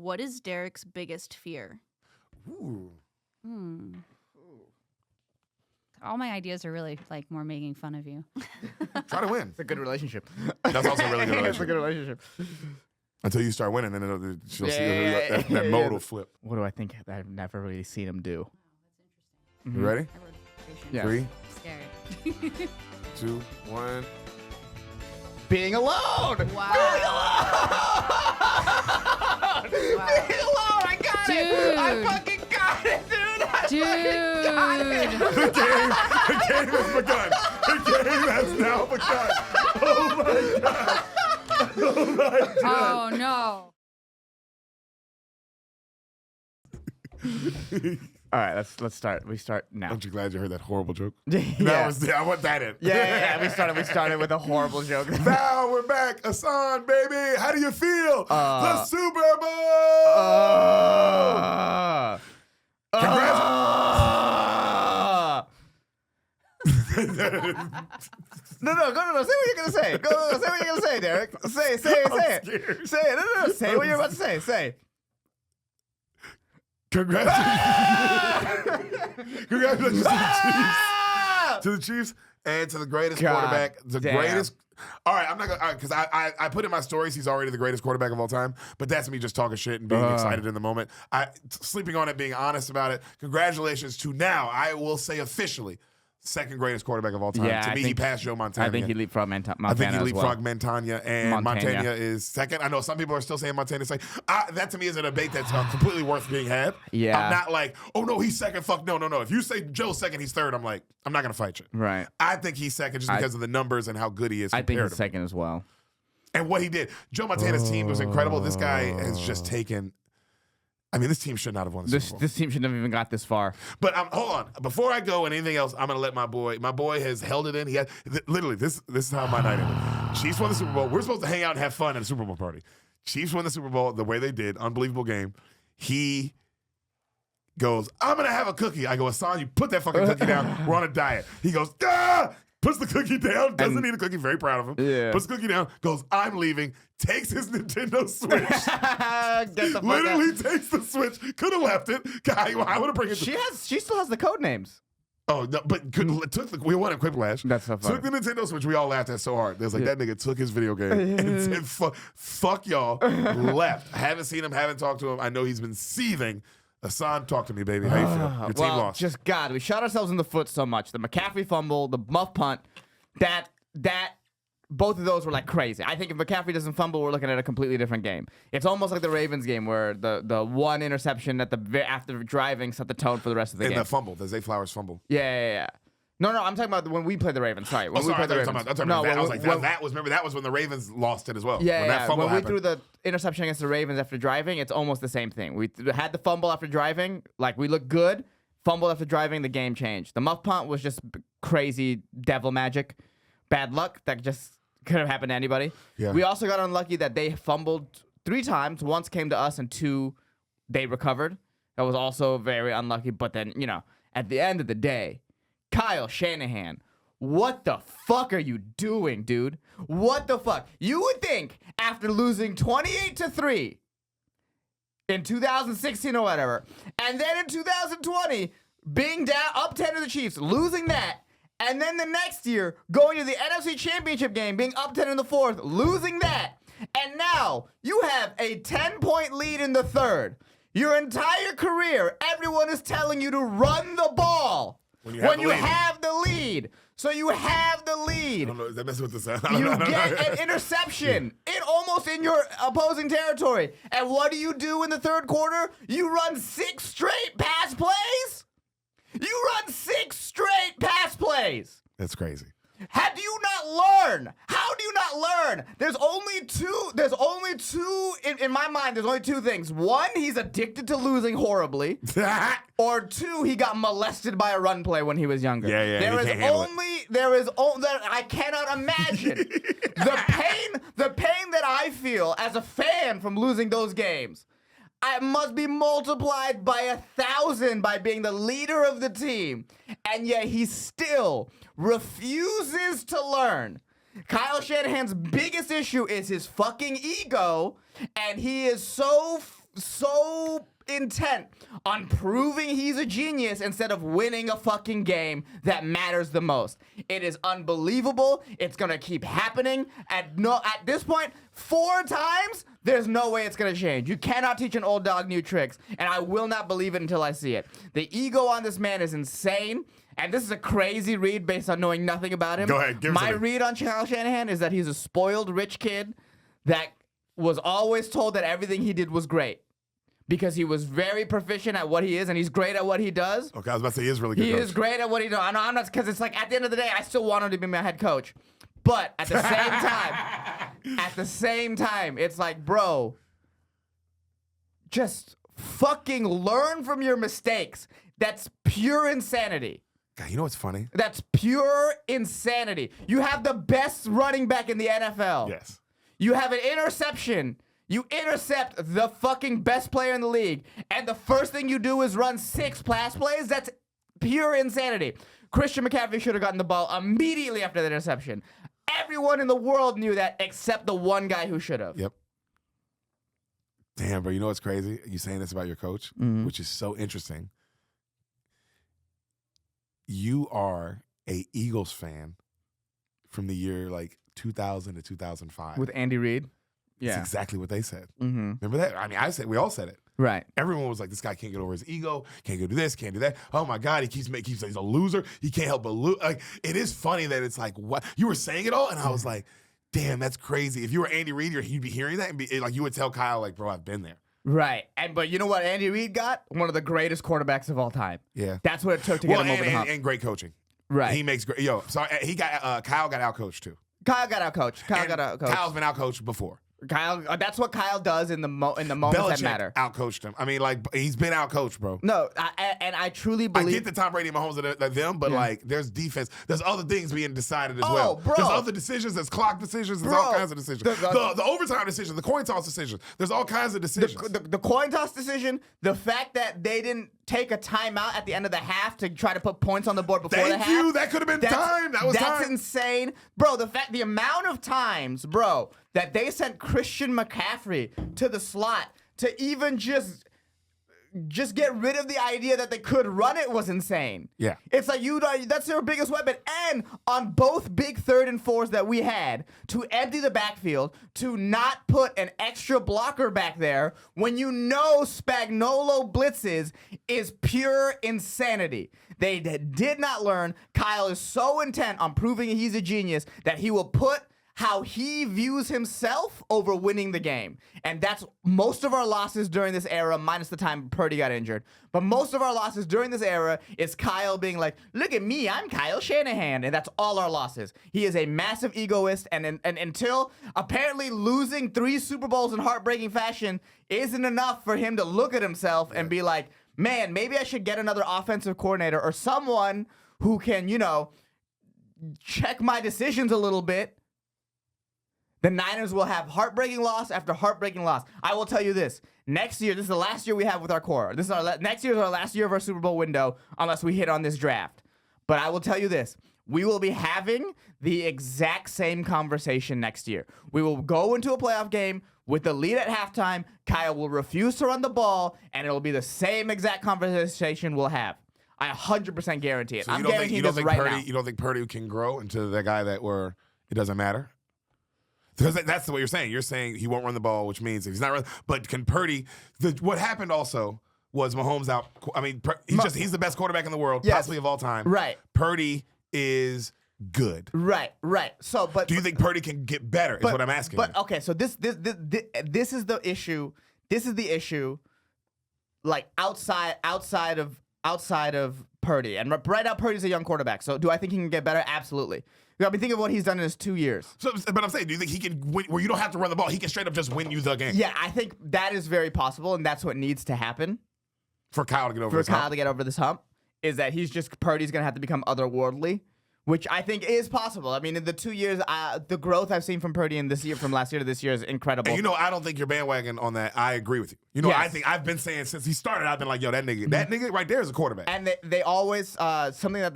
What is Deric's biggest fear? Ooh. All my ideas are really like more making fun of you. Try to win. It's a good relationship. That's also a really good It's a relationship. good relationship. Until you start winning, then she'll see Yeah. that mode will flip. What do I think that I've never really seen him do? You ready? I wrote patience. Yeah. 3, I'm scared. 2, 1. Being alone! Wow. Being alone! I got it! I fucking got it, dude! I fucking got it! The game has begun. The game has now begun. Oh my god. Oh my god. Oh no. All right, let's start. We start now. Aren't you glad you heard that horrible joke? Yeah. I want that in. Yeah. We started with a horrible joke. Now we're back. Ehsan, baby. How do you feel? The Super Bowl. No, say what you're gonna say. Go, say what you're gonna say, Derek. Say it. scared. Say it. No, say what you're about to say. Say. Congratulations. Congratulations to the Chiefs and to the greatest quarterback. The greatest. All right, I'm not gonna because I put in my stories he's already the greatest quarterback of all time, but that's me just talking shit and being excited in the moment. Sleeping on it, being honest about it. Congratulations to now, I will say officially, second greatest quarterback of all time. Yeah, to me, he passed Joe Montana. I think he leapfrogged Montana. I think he as well. leapfrogged Montana, and Montana is second. I know some people are still saying Montana's second. That to me is a debate that's completely worth being had. Yeah. I'm not like, oh no, he's second. Fuck no. If you say Joe's second, he's third. I'm like, I'm not gonna fight you. Right. I think he's second just because of the numbers and how good he is. I think he's comparatively. second as well. And what he did. Joe Montana's team was incredible. This guy has just taken. I mean, this team should not have won the Super Bowl. This team shouldn't have even got this far. But hold on. Before I go and anything else, I'm gonna let my boy. My boy has held it in. He had literally this is how my night ended. Chiefs won the Super Bowl. We're supposed to hang out and have fun at a Super Bowl party. Chiefs won the Super Bowl the way they did. Unbelievable game. He goes, I'm gonna have a cookie. I go, Ehsan, you put that fucking cookie down. We're on a diet. He goes, ah! Puts the cookie down. Doesn't eat a cookie. Very proud of him. Yeah. Puts the cookie down. Goes, I'm leaving. Takes his Nintendo Switch. Get the fuck Literally out. takes the Switch. Could have left it. Guy, I would have bring it. She still has the code names. Oh, no, but we won at Quiplash. That's so funny. Took the Nintendo Switch. We all laughed at so hard. There's like, that nigga took his video game and said, fuck y'all, left. I haven't seen him, haven't talked to him. I know he's been seething. Ehsan, talk to me, baby. How you feel? Your team lost. Just God, we shot ourselves in the foot so much. The McCaffrey fumble, the muff punt, that both of those were like crazy. I think if McCaffrey doesn't fumble, we're looking at a completely different game. It's almost like the Ravens game where the one interception after driving set the tone for the rest of the game. And the fumble, the Zay Flowers fumble. Yeah. No, I'm talking about when we played the Ravens. Sorry, when we played the Ravens. That was when the Ravens lost it as well. Yeah, when that fumble when we happened. threw the interception against the Ravens after driving, it's almost the same thing. We had the fumble after driving, like we looked good. Fumble after driving, the game changed. The muff punt was just crazy devil magic, bad luck that just could have happened to anybody. Yeah. We also got unlucky that they fumbled 3 times. Once came to us, and 2 they recovered. That was also very unlucky. But then, at the end of the day, Kyle Shanahan, what the fuck are you doing, dude? What the fuck? You would think after losing 28-3 in 2016 or whatever, and then in 2020 being down up 10 to the Chiefs, losing that, and then the next year going to the NFC Championship game, being up 10 in the fourth, losing that, and now you have a 10-point lead in the third. Your entire career, everyone is telling you to run the ball. When you have the lead. So you have the lead. I don't know. Is that messing with the sound? You get an interception almost in your opposing territory. And what do you do in the third quarter? You run 6 straight pass plays? You run 6 straight pass plays. That's crazy. How do you not learn? How do you not learn? There's only two, in my mind, there's only 2 things. 1, he's addicted to losing horribly. Or 2, he got molested by a run play when he was younger. Yeah, I cannot imagine the pain that I feel as a fan from losing those games. It must be multiplied by 1,000 by being the leader of the team. And yet he still refuses to learn. Kyle Shanahan's biggest issue is his fucking ego. And he is so so intent on proving he's a genius instead of winning a fucking game that matters the most. It is unbelievable. It's gonna keep happening. At this point, 4 times, there's no way it's gonna change. You cannot teach an old dog new tricks, and I will not believe it until I see it. The ego on this man is insane. And this is a crazy read based on knowing nothing about him. Go ahead, give it to My me. read on Kyle Shanahan is that he's a spoiled rich kid that was always told that everything he did was great because he was very proficient at what he is and he's great at what he does. Okay, I was about to say he is really good. He coach. is great at what he does. I'm not, because it's like at the end of the day, I still want him to be my head coach. But at the same time, it's like, bro, just fucking learn from your mistakes. That's pure insanity. God, you know what's funny? That's pure insanity. You have the best running back in the NFL. Yes. You have an interception. You intercept the fucking best player in the league. And the first thing you do is run 6 pass plays? That's pure insanity. Christian McCaffrey should have gotten the ball immediately after the interception. Everyone in the world knew that except the one guy who should have. Yep. Damn, bro. You know what's crazy? You saying this about your coach, which is so interesting. You are a Eagles fan from the year like 2000 to 2005. With Andy Reid? That's Yeah. exactly what they said. Mm-hmm. Remember that? I mean, we all said it. Right. Everyone was like, this guy can't get over his ego, can't go do this, can't do that. Oh my God, he's a loser. He can't help but lose. Like, it is funny that it's like, what? You were saying it all, and I was like, damn, that's crazy. If you were Andy Reid, you'd be hearing that, and like, you would tell Kyle, like, bro, I've been there. Right. But you know what Andy Reid got? One of the greatest quarterbacks of all time. Yeah. That's what it took to get him over the hump. And great coaching. Right. He makes great. Kyle got outcoached too. Kyle got outcoached. Kyle's been outcoached before. Kyle, that's what Kyle does in the moments that matter. Outcoached him. I mean, like, he's been outcoached, bro. No, I truly believe. I get the Tom Brady and Mahomes are them, but like, there's defense. There's other things being decided as Oh, well. bro. There's other decisions. There's clock decisions. There's all kinds of decisions. The overtime decision, the coin toss decision. There's all kinds of decisions. The coin toss decision, the fact that they didn't take a timeout at the end of the half to try to put points on the board before the half. Thank you. That could have been time. That's time. Insane. Bro, the amount of times, bro, that they sent Christian McCaffrey to the slot to even just get rid of the idea that they could run it was insane. Yeah. It's like that's their biggest weapon. And on both big 3rd and 4s that we had, to empty the backfield, to not put an extra blocker back there when you know Spagnuolo blitzes is pure insanity. They did not learn. Kyle is so intent on proving he's a genius that he will put how he views himself over winning the game. And that's most of our losses during this era, minus the time Purdy got injured. But most of our losses during this era is Kyle being like, look at me, I'm Kyle Shanahan. And that's all our losses. He is a massive egoist. And until apparently losing 3 Super Bowls in heartbreaking fashion isn't enough for him to look at himself and be like, man, maybe I should get another offensive coordinator or someone who can, check my decisions a little bit. The Niners will have heartbreaking loss after heartbreaking loss. I will tell you this. Next year, this is the last year we have with our core. Next year is our last year of our Super Bowl window unless we hit on this draft. But I will tell you this. We will be having the exact same conversation next year. We will go into a playoff game with the lead at halftime. Kyle will refuse to run the ball, and it will be the same exact conversation we'll have. I 100% guarantee it. So I'm guaranteeing this right now. You don't think Purdy can grow into the guy it doesn't matter? Because that's the way you're saying. You're saying he won't run the ball, which means if he's not running. But can Purdy? What happened also was Mahomes out. I mean, he's the best quarterback in the world, possibly of all time. Right. Purdy is good. Right. So, but do you think Purdy can get better? Is what I'm asking. But okay, so this is the issue. This is the issue. Like outside of Purdy, and right now Purdy's a young quarterback. So do I think he can get better? Absolutely. I mean, think of what he's done in his 2 years. So, but I'm saying, do you think he can win where you don't have to run the ball? He can straight up just win you the game. Yeah, I think that is very possible, and that's what needs to happen for Kyle to get over. To get over this hump is that Purdy's gonna have to become otherworldly, which I think is possible. I mean, in the 2 years, the growth I've seen from Purdy in from last year to this year is incredible. And I don't think you're bandwagon on that. I agree with you. Yes. I think I've been saying since he started, I've been like, yo, that nigga right there is a quarterback. And they always something that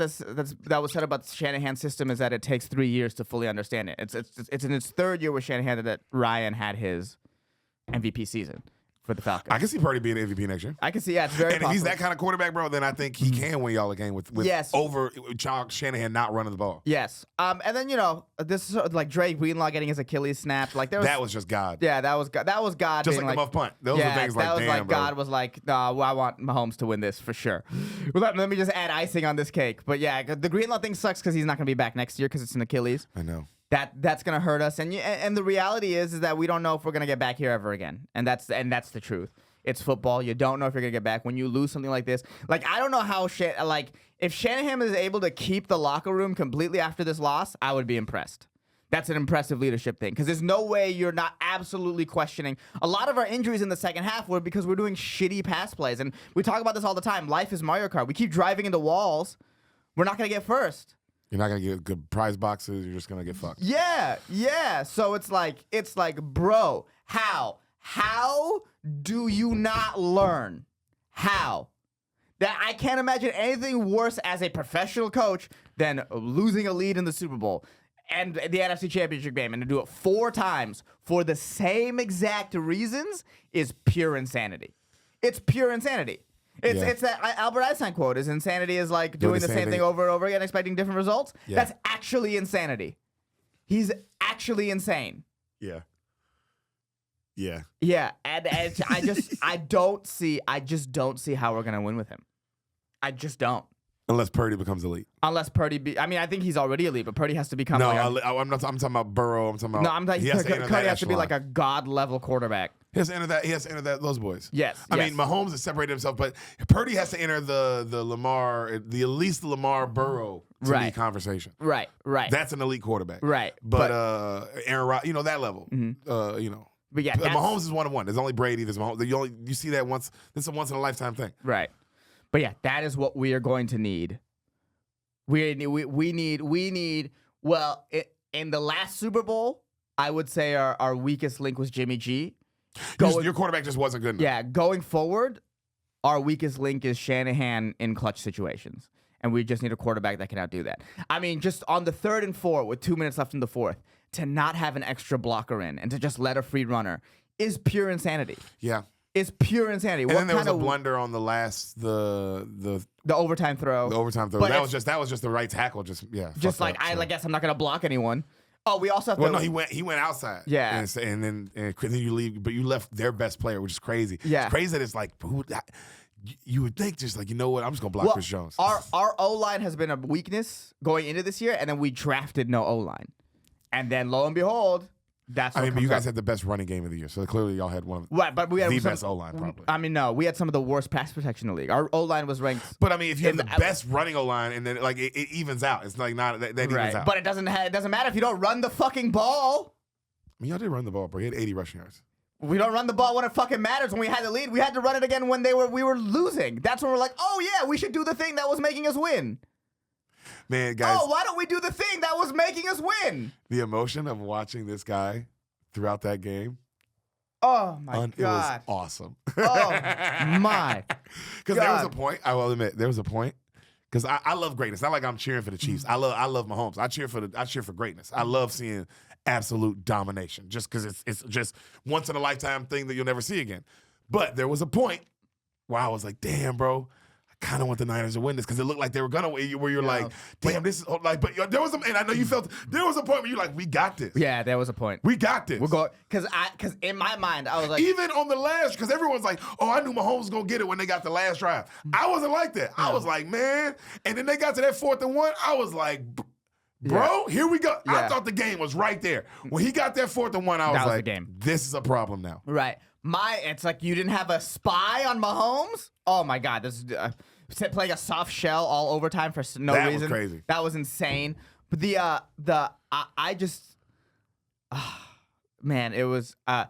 was said about the Shanahan system is that it takes 3 years to fully understand it. It's in its 3rd year with Shanahan that Ryan had his MVP season. for the Falcons. I can see Purdy being MVP next year. I can see, it's very And if he's possible. that kind of quarterback, bro, then I think he can win y'all a game with Yes. over Shanahan not running the ball. Yes. And then, this is sort of like Drake Greenlaw getting his Achilles snapped. Like there was, That was just God. yeah, that was God. That was God. Just being like the muff punt. Those were things like, that was damn, like bro. God was like, nah, well, I want Mahomes to win this for sure. Well, let me just add icing on this cake. But yeah, the Greenlaw thing sucks because he's not going to be back next year because it's an Achilles. I know. That's gonna hurt us, and the reality is that we don't know if we're gonna get back here ever again, and that's the truth. It's football. You don't know if you're gonna get back when you lose something like this. Like I don't know how if Shanahan is able to keep the locker room completely after this loss, I would be impressed. That's an impressive leadership thing because there's no way you're not absolutely questioning. A lot of our injuries in the second half were because we're doing shitty pass plays, and we talk about this all the time. Life is Mario Kart. We keep driving into walls. We're not gonna get first. You're not gonna get good prize boxes. You're just gonna get fucked. Yeah. So it's like, bro, how do you not learn? How? That I can't imagine anything worse as a professional coach than losing a lead in the Super Bowl and the NFC Championship game, and to do it 4 times for the same exact reasons is pure insanity. It's pure insanity. It's that Albert Einstein quote: "Is insanity is like doing the same thing over and over again, expecting different results." Yeah. That's actually insanity. He's actually insane. Yeah. Yeah. Yeah, and I just don't see how we're gonna win with him. I just don't. Unless Purdy becomes elite. Unless Purdy I think he's already elite, but Purdy has to become. No, like I'm talking about Burrow. I'm talking about. I'm talking. He has to enter Purdy that has to be echelon. like a god level quarterback. He has to enter that. He has to enter that. Those boys. Yes. I mean, Mahomes has separated himself, but Purdy has to enter the Lamar, at least the Lamar Burrow to me conversation. Right. That's an elite quarterback. Right. But Aaron Rodgers, that level. But yeah, Mahomes is 1-1. There's only Brady. There's Mahomes. You see that once. This is a once in a lifetime thing. Right. But yeah, that is what we are going to need. We need. Well, in the last Super Bowl, I would say our weakest link was Jimmy G. Your quarterback just wasn't good enough. Yeah, going forward, our weakest link is Shanahan in clutch situations. And we just need a quarterback that can outdo that. I mean, just on the 3rd and 4 with 2 minutes left in the 4th, to not have an extra blocker in and to just let a free runner is pure insanity. Yeah. It's pure insanity. And then there was a blunder on the last the overtime throw. The overtime throw. But That was just the right tackle. Just like up, so. I guess I'm not gonna block anyone. Oh, we also have Well, to. no, he went outside. Yeah. and then you leave, but you left their best player, which is crazy. Yeah. It's crazy that it's like you would think just like, you know what, I'm just gonna block Chris Jones. Our O-line has been a weakness going into this year, and then we drafted no O-line, and then lo and behold, that's. What but you comes guys up. had the best running game of the year, so clearly y'all had one of Right, but we had the some, best O-line probably. I mean, no, we had some of the worst pass protection in the league. Our O-line was ranked. But I mean, if you have the in- best running O-line, and then like it evens out, it's like not that evens Right, out. but it doesn't matter if you don't run the fucking ball. I mean, y'all did run the ball, bro. He had 80 rushing yards. We don't run the ball when it fucking matters. When we had the lead, we had to run it again when we were losing. That's when we're like, oh yeah, we should do the thing that was making us win. Man, guys, Oh, why don't we do the thing that was making us win? the emotion of watching this guy throughout that game, Oh my it was god. awesome. Oh my. Because there was a God. point, I will admit, there was a point. Because I love greatness. Not like I'm cheering for the Chiefs. I love Mahomes. I cheer for greatness. I love seeing absolute domination. Just because it's just once in a lifetime thing that you'll never see again. But there was a point where I was like, damn, bro, I kind of want the Niners to win this because it looked like they were gonna win. Where you're like, damn, this is like. But there was and I know you felt there was a point where you're like, we got this. Yeah, there was a point. We got this. We're going because in my mind I was like, Even on the last, because everyone's like, oh, I knew Mahomes was going to get it when they got the last drive. I wasn't like that. I was like, man. And then they got to that 4th and 1. I was like, bro, here we go. I Yeah. thought the game was right there. When he got that 4th and 1, I was That was like, the game. this is a problem now. right. It's like you didn't have a spy on Mahomes. Oh my god, this is playing a soft shell all overtime for no That was reason. crazy. That was insane. But I just, man, it was. I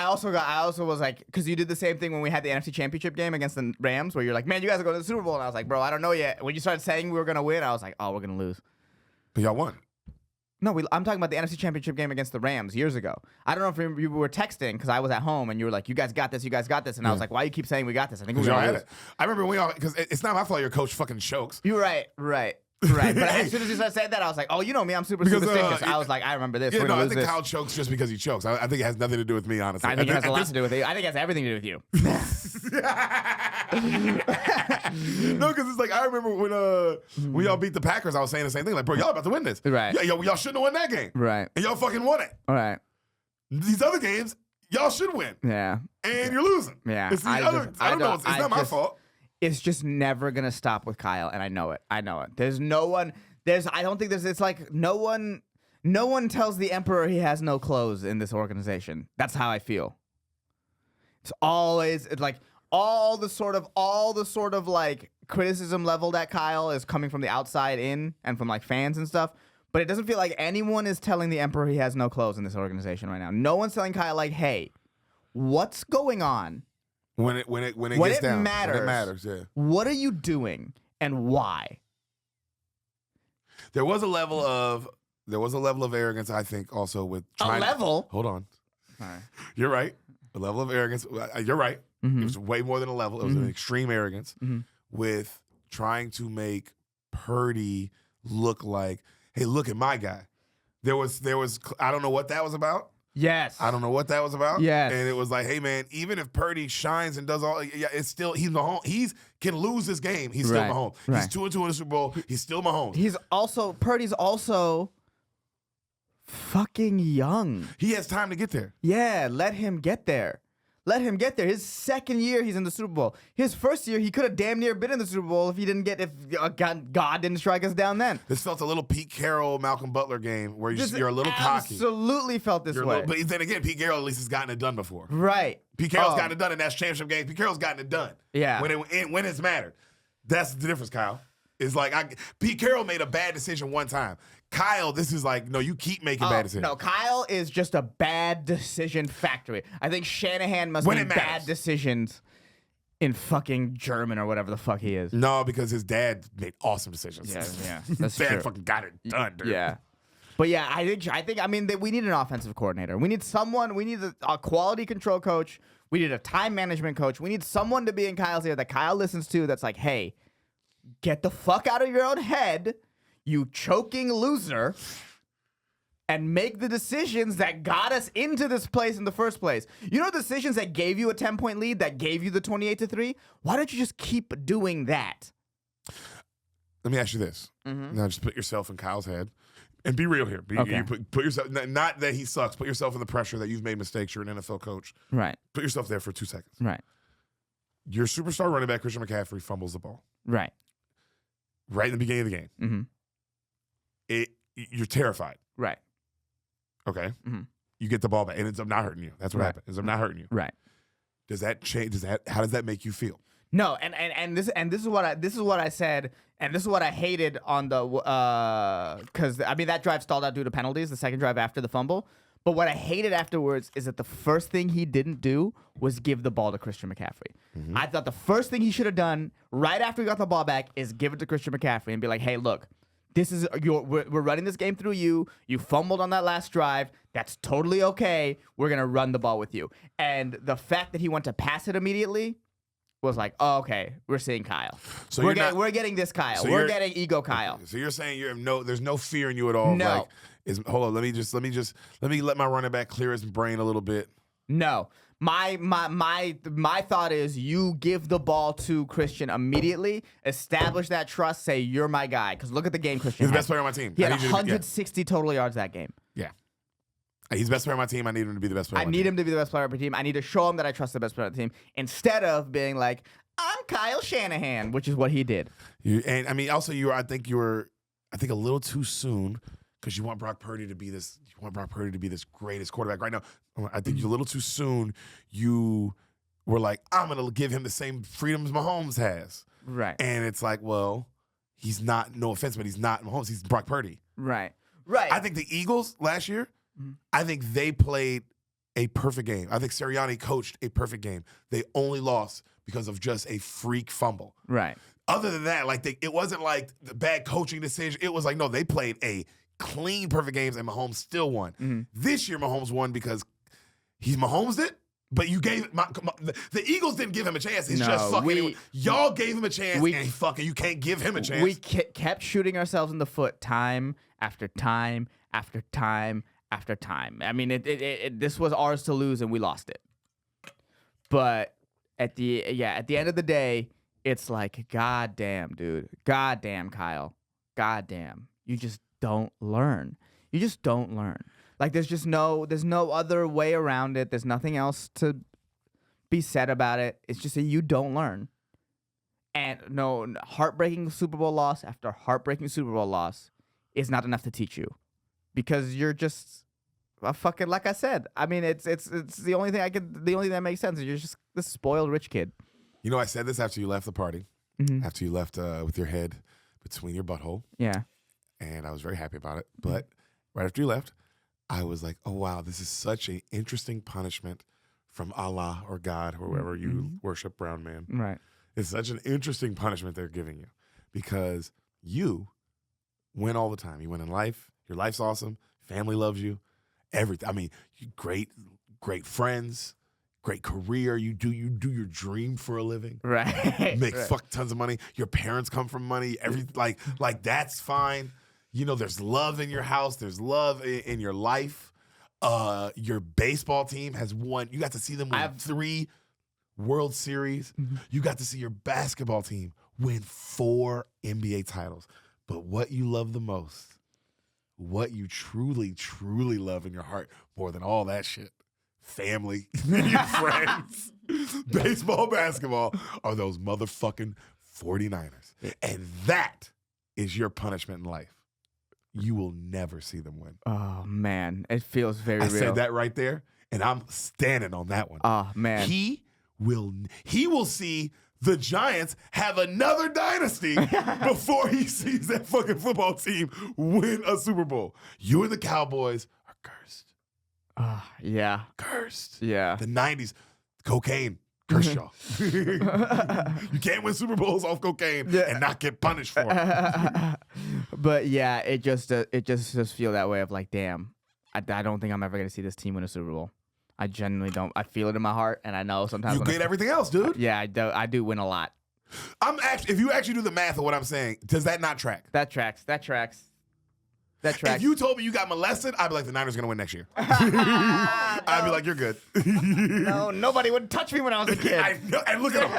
also was like, because you did the same thing when we had the NFC Championship game against the Rams, where you're like, man, you guys are going to the Super Bowl, and I was like, bro, I don't know yet. When you started saying we were gonna win, I was like, oh, we're gonna lose. But y'all won. No, I'm talking about the NFC Championship game against the Rams years ago. I don't know if you were texting because I was at home and you were like, "You guys got this, you guys got this," and I was like, "Why you keep saying we got this?" I think we're Because y'all gonna had lose. it. I remember when y'all, because it's not my fault your coach fucking chokes. You're right. Right, but as soon as you started saying that, I was like, oh, you know me, I'm super superstitious. I was like, I remember this. Yeah, We're no, gonna I lose think this. Kyle chokes just because he chokes. I think it has nothing to do with me, honestly. I think it has a lot to do with you. I think it has everything to do with you. No, because it's like I remember when y'all beat the Packers, I was saying the same thing. Like, bro, y'all about to win this. Right. Yeah, y'all shouldn't have won that game. Right. And y'all fucking won it. All right. These other games, y'all should win. Yeah. And you're losing. Yeah. It's the other. I don't know. It's not my fault. It's just never gonna stop with Kyle, and I know it. I know it. There's no one. I don't think there's. It's like no one. No one tells the emperor he has no clothes in this organization. That's how I feel. It's always like all the sort of like criticism leveled at Kyle is coming from the outside in and from like fans and stuff. But it doesn't feel like anyone is telling the emperor he has no clothes in this organization right now. No one's telling Kyle like, hey, what's going on? When it gets down, matters, when it matters, yeah. What are you doing and why? There was a level of arrogance, I think, also with trying. A level? Hold on. All right. You're right. A level of arrogance. You're right. Mm-hmm. It was way more than a level. It was an extreme arrogance with trying to make Purdy look like, hey, look at my guy. There was. I don't know what that was about. Yes. I don't know what that was about. Yes. And it was like, hey man, even if Purdy shines and does all, yeah, it's still he's Mahomes. He's can lose this game. He's still Right. Mahomes. Right. He's 2-2 in the Super Bowl. He's still Mahomes. Purdy's also fucking young. He has time to get there. Yeah, let him get there. Let him get there. His second year, he's in the Super Bowl. His first year, he could have damn near been in the Super Bowl if God didn't strike us down then. This felt a little Pete Carroll, Malcolm Butler game where you're a little cocky. Absolutely felt this way. But then again, Pete Carroll at least has gotten it done before. Right. Pete Carroll's gotten it done in that championship game. Pete Carroll's gotten it done. Yeah. When it's mattered. That's the difference, Kyle. It's like Pete Carroll made a bad decision one time. Kyle, this is like, no, you keep making bad decisions. No, Kyle is just a bad decision factory. I think Shanahan must When make it matters. bad decisions in fucking German or whatever the fuck he is. No, because his dad made awesome decisions. Yeah, His that's dad true. fucking got it done, dude. Yeah. But yeah, I think we need an offensive coordinator. We need someone, we need a quality control coach. We need a time management coach. We need someone to be in Kyle's ear that Kyle listens to that's like, hey, get the fuck out of your own head, you choking loser, and make the decisions that got us into this place in the first place. You know decisions that gave you a 10-point lead, that gave you the 28-3? Why don't you just keep doing that? Let me ask you this. Now just put yourself in Kyle's head and be real here. Okay. You put yourself, not that he sucks, put yourself in the pressure that you've made mistakes. You're an NFL coach. Right. Put yourself there for 2 seconds. Right. Your superstar running back, Christian McCaffrey, fumbles the ball Right. right in the beginning of the game. Mm-hmm. You're terrified. Right. Okay. Mm-hmm. You get the ball back, and it ends up not hurting you. That's what Right. happened. It ends up not hurting you. Right. Does that change? How does that make you feel? No, and this is what I said, and this is what I hated on the because I mean that drive stalled out due to penalties, the second drive after the fumble. But what I hated afterwards is that the first thing he didn't do was give the ball to Christian McCaffrey. Mm-hmm. I thought the first thing he should have done right after he got the ball back is give it to Christian McCaffrey and be like, hey, look, this is we're running this game through you. You fumbled on that last drive. That's totally okay. We're gonna run the ball with you. And the fact that he went to pass it immediately was like, oh, okay, we're seeing Kyle. So we're getting this Kyle. So we're getting ego Kyle. So you're saying there's no fear in you at all. No. Like, hold on. Let me let my running back clear his brain a little bit. No. My thought is you give the ball to Christian immediately, establish that trust, say you're my guy. Because look at the game Christian He's the had. best player on my team. He had I need you to be- 160 total yards that game. Yeah. He's the best player on my team. I need him to be the best player. I need him to be the best player on my team. I need to show him that I trust the best player on the team instead of being like, I'm Kyle Shanahan, which is what he did. And I mean, also I think you were a little too soon because you want Brock Purdy to be this. You want Brock Purdy to be this greatest quarterback right now. I think you're a little too soon. You were like, I'm gonna give him the same freedoms Mahomes has. Right. And it's like, well, he's not. No offense, but he's not Mahomes. He's Brock Purdy. Right. I think the Eagles last year, I think they played a perfect game. I think Sirianni coached a perfect game. They only lost because of just a freak fumble. Right. Other than that, like it wasn't like the bad coaching decision. It was like, no, they played a clean, perfect games, and Mahomes still won. This year, Mahomes won because Mahomes did, But you gave the Eagles didn't give him a chance. It's just fucking y'all gave him a chance, and fucking you can't give him a chance. We kept shooting ourselves in the foot time after time after time after time. I mean, this was ours to lose, and we lost it. But at the end of the day, it's like, goddamn, dude, goddamn, Kyle, goddamn, you just don't learn. You just don't learn. Like, there's no other way around it. There's nothing else to be said about it. It's just that you don't learn. And no, heartbreaking Super Bowl loss after heartbreaking Super Bowl loss is not enough to teach you, because you're just fucking, like I said. I mean, it's the only thing that makes sense is you're just this spoiled rich kid. You know, I said this after you left the party, after you left with your head between your butthole. Yeah. And I was very happy about it. But right after you left, I was like, oh, wow, this is such an interesting punishment from Allah or God or whoever you worship, brown man. Right. It's such an interesting punishment they're giving you, because you win all the time. You win in life. Your life's awesome. Family loves you. Everything. I mean, great friends, great career. You do your dream for a living. Right. Make fuck tons of money. Your parents come from money. Like that's fine. You know, there's love in your house. There's love in your life. Your baseball team has won. You got to see them win 3 World Series. You got to see your basketball team win 4 NBA titles. But what you love the most, what you truly, truly love in your heart more than all that shit, family, your friends, baseball, basketball, are those motherfucking 49ers. And that is your punishment in life. You will never see them win. Oh, man. It feels very real. I said that right there, and I'm standing on that one. Oh, man. He will see the Giants have another dynasty before he sees that fucking football team win a Super Bowl. You and the Cowboys are cursed. Yeah. Cursed. Yeah. The 90s, cocaine. Curse y'all. You can't win Super Bowls off cocaine and not get punished for it. But yeah, it just feel that way of like, damn, I don't think I'm ever gonna see this team win a Super Bowl. I genuinely don't. I feel it in my heart, and I know sometimes You get everything else, dude. Yeah, I do win a lot. If you actually do the math of what I'm saying, does that not track? That tracks. If you told me you got molested, I'd be like, the Niners are going to win next year. I'd be like, you're good. No, nobody would touch me when I was a kid. I know, and look at him.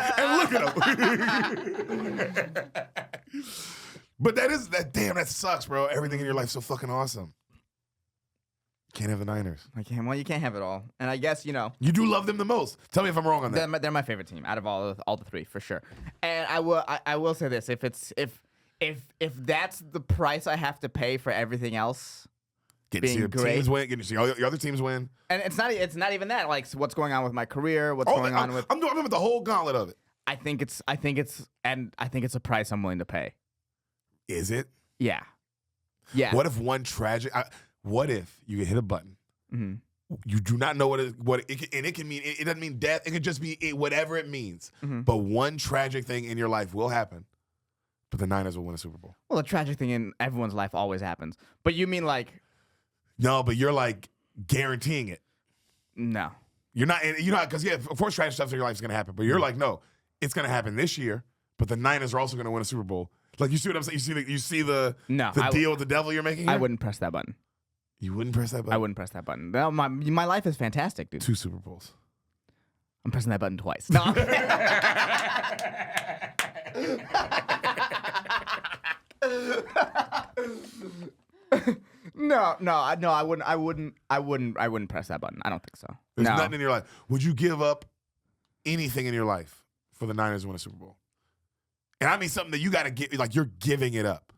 But that sucks, bro. Everything in your life's so fucking awesome. Can't have the Niners. Well, you can't have it all. And I guess, You do love them the most. Tell me if I'm wrong on that. They're my favorite team out of all the 3, for sure. And I will say this. If that's the price I have to pay for everything else, Getting to see your teams win, getting to see all your other teams win. And it's not even that. Like, what's going on with my career? What's going on with? I'm doing the whole gauntlet of it. I think it's a price I'm willing to pay. Is it? Yeah. Yeah. What if what if you hit a button? Mm-hmm. You do not know and it can mean. It doesn't mean death. It could just be whatever it means. Mm-hmm. But one tragic thing in your life will happen. But the Niners will win a Super Bowl. Well, a tragic thing in everyone's life always happens. But you mean like? No, but you're like guaranteeing it. No. You're not, because of course tragic stuff in your life is going to happen. But you're like, no, it's going to happen this year. But the Niners are also going to win a Super Bowl. Like, you see what I'm saying? You see the deal with the devil you're making here? I wouldn't press that button. You wouldn't press that button? I wouldn't press that button. No, my life is fantastic, dude. 2 Super Bowls. I'm pressing that button twice. No. No, I wouldn't press that button. I don't think so. There's nothing in your life. Would you give up anything in your life for the Niners to win a Super Bowl? And I mean something that you got to get, like you're giving it up.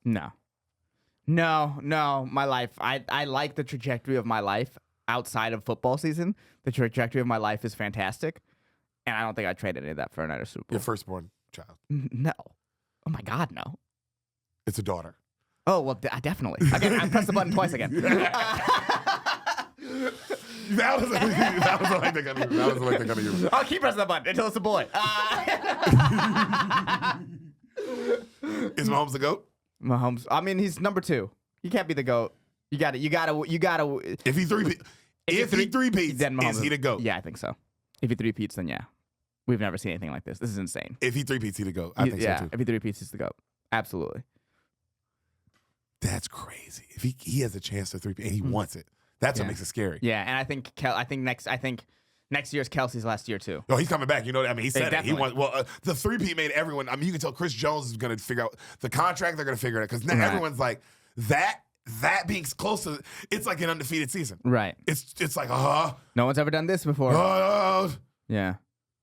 No. My life. I like the trajectory of my life outside of football season. The trajectory of my life is fantastic, and I don't think I'd trade any of that for another Super Bowl. Your firstborn child. No. Oh my God, no. It's a daughter. Oh well, definitely. Again, I pressed the button twice again. That was like they're gonna use. I'll keep pressing the button until it's a boy. Is Mahomes the GOAT? Mahomes. I mean, he's number 2. He can't be the GOAT. You gotta. If he If he three-peats, then Mahomes is he the GOAT? Yeah, I think so. If he three-peats, then yeah. We've never seen anything like this. This is insane. If he three-peats, he the GOAT. I think so too. If he three-peats, he's the GOAT. Absolutely. That's crazy. If he has a chance to three-peat and he wants it, that's what makes it scary. Yeah, and I think next year's Kelsey's last year too. Oh, he's coming back. You know, I mean, he said it. He Definitely. wants. The three-peat made everyone. I mean, you can tell Chris Jones is going to figure out the contract. They're going to figure it out because now everyone's like that being close to. It's like an undefeated season. Right. It's like No one's ever done this before. Yeah.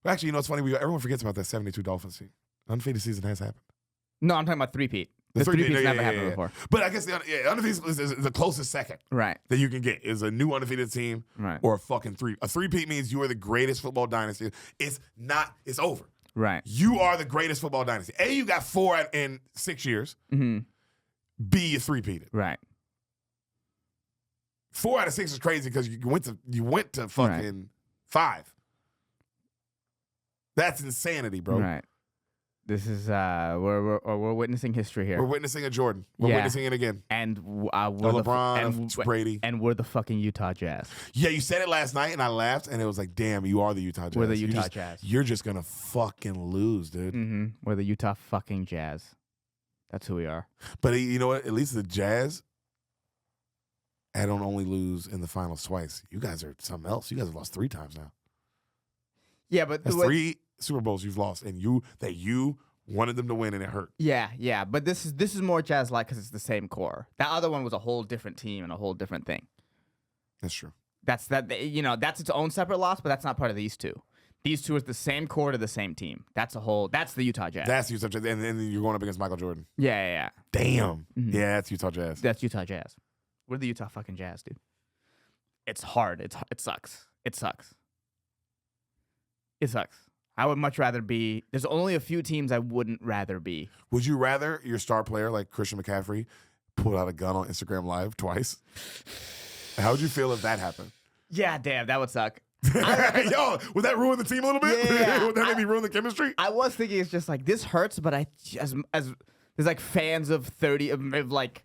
Actually, you know, it's funny. Everyone forgets about that 72 Dolphins team. Undefeated season has happened. No, I'm talking about three-peat. The three-peat's never happened before. But I guess the undefeated is the closest second Right. that you can get is a new undefeated team or a fucking three. A three-peat means you are the greatest football dynasty. It's not. It's over. Right. You are the greatest football dynasty. A, you got 4 in 6 years. Mm-hmm. B, you three-peated. Right. 4 out of 6 is crazy because you went to fucking 5. That's insanity, bro. Right. This is we're witnessing history here. We're witnessing a Jordan. We're witnessing it again. And we're LeBron, Brady. And we're the fucking Utah Jazz. Yeah, you said it last night, and I laughed, and it was like, damn, you are the Utah Jazz. We're the Utah Jazz. You're just going to fucking lose, dude. Mm-hmm. We're the Utah fucking Jazz. That's who we are. But you know what? At least the Jazz, I don't only lose in the finals twice. You guys are something else. You guys have lost 3 times now. Yeah, but That's 3 Super Bowls you've lost, and you wanted them to win, and it hurt. Yeah. But this is more Jazz-like because it's the same core. That other one was a whole different team and a whole different thing. That's true. That's its own separate loss, but that's not part of these two. These two are the same core to the same team. That's the Utah Jazz. That's Utah Jazz, and then you're going up against Michael Jordan. Yeah. Damn. Mm-hmm. Yeah, that's Utah Jazz. That's Utah Jazz. We're the Utah fucking Jazz, dude. It's hard. It sucks. It sucks. It sucks. I would much rather be. There's only a few teams I wouldn't rather be. Would you rather your star player like Christian McCaffrey pull out a gun on Instagram Live twice? How would you feel if that happened? Yeah, damn, that would suck. Yo, would that ruin the team a little bit? Yeah. Would that maybe ruin the chemistry? I was thinking it's just like this hurts, but as there's like fans of 30 of like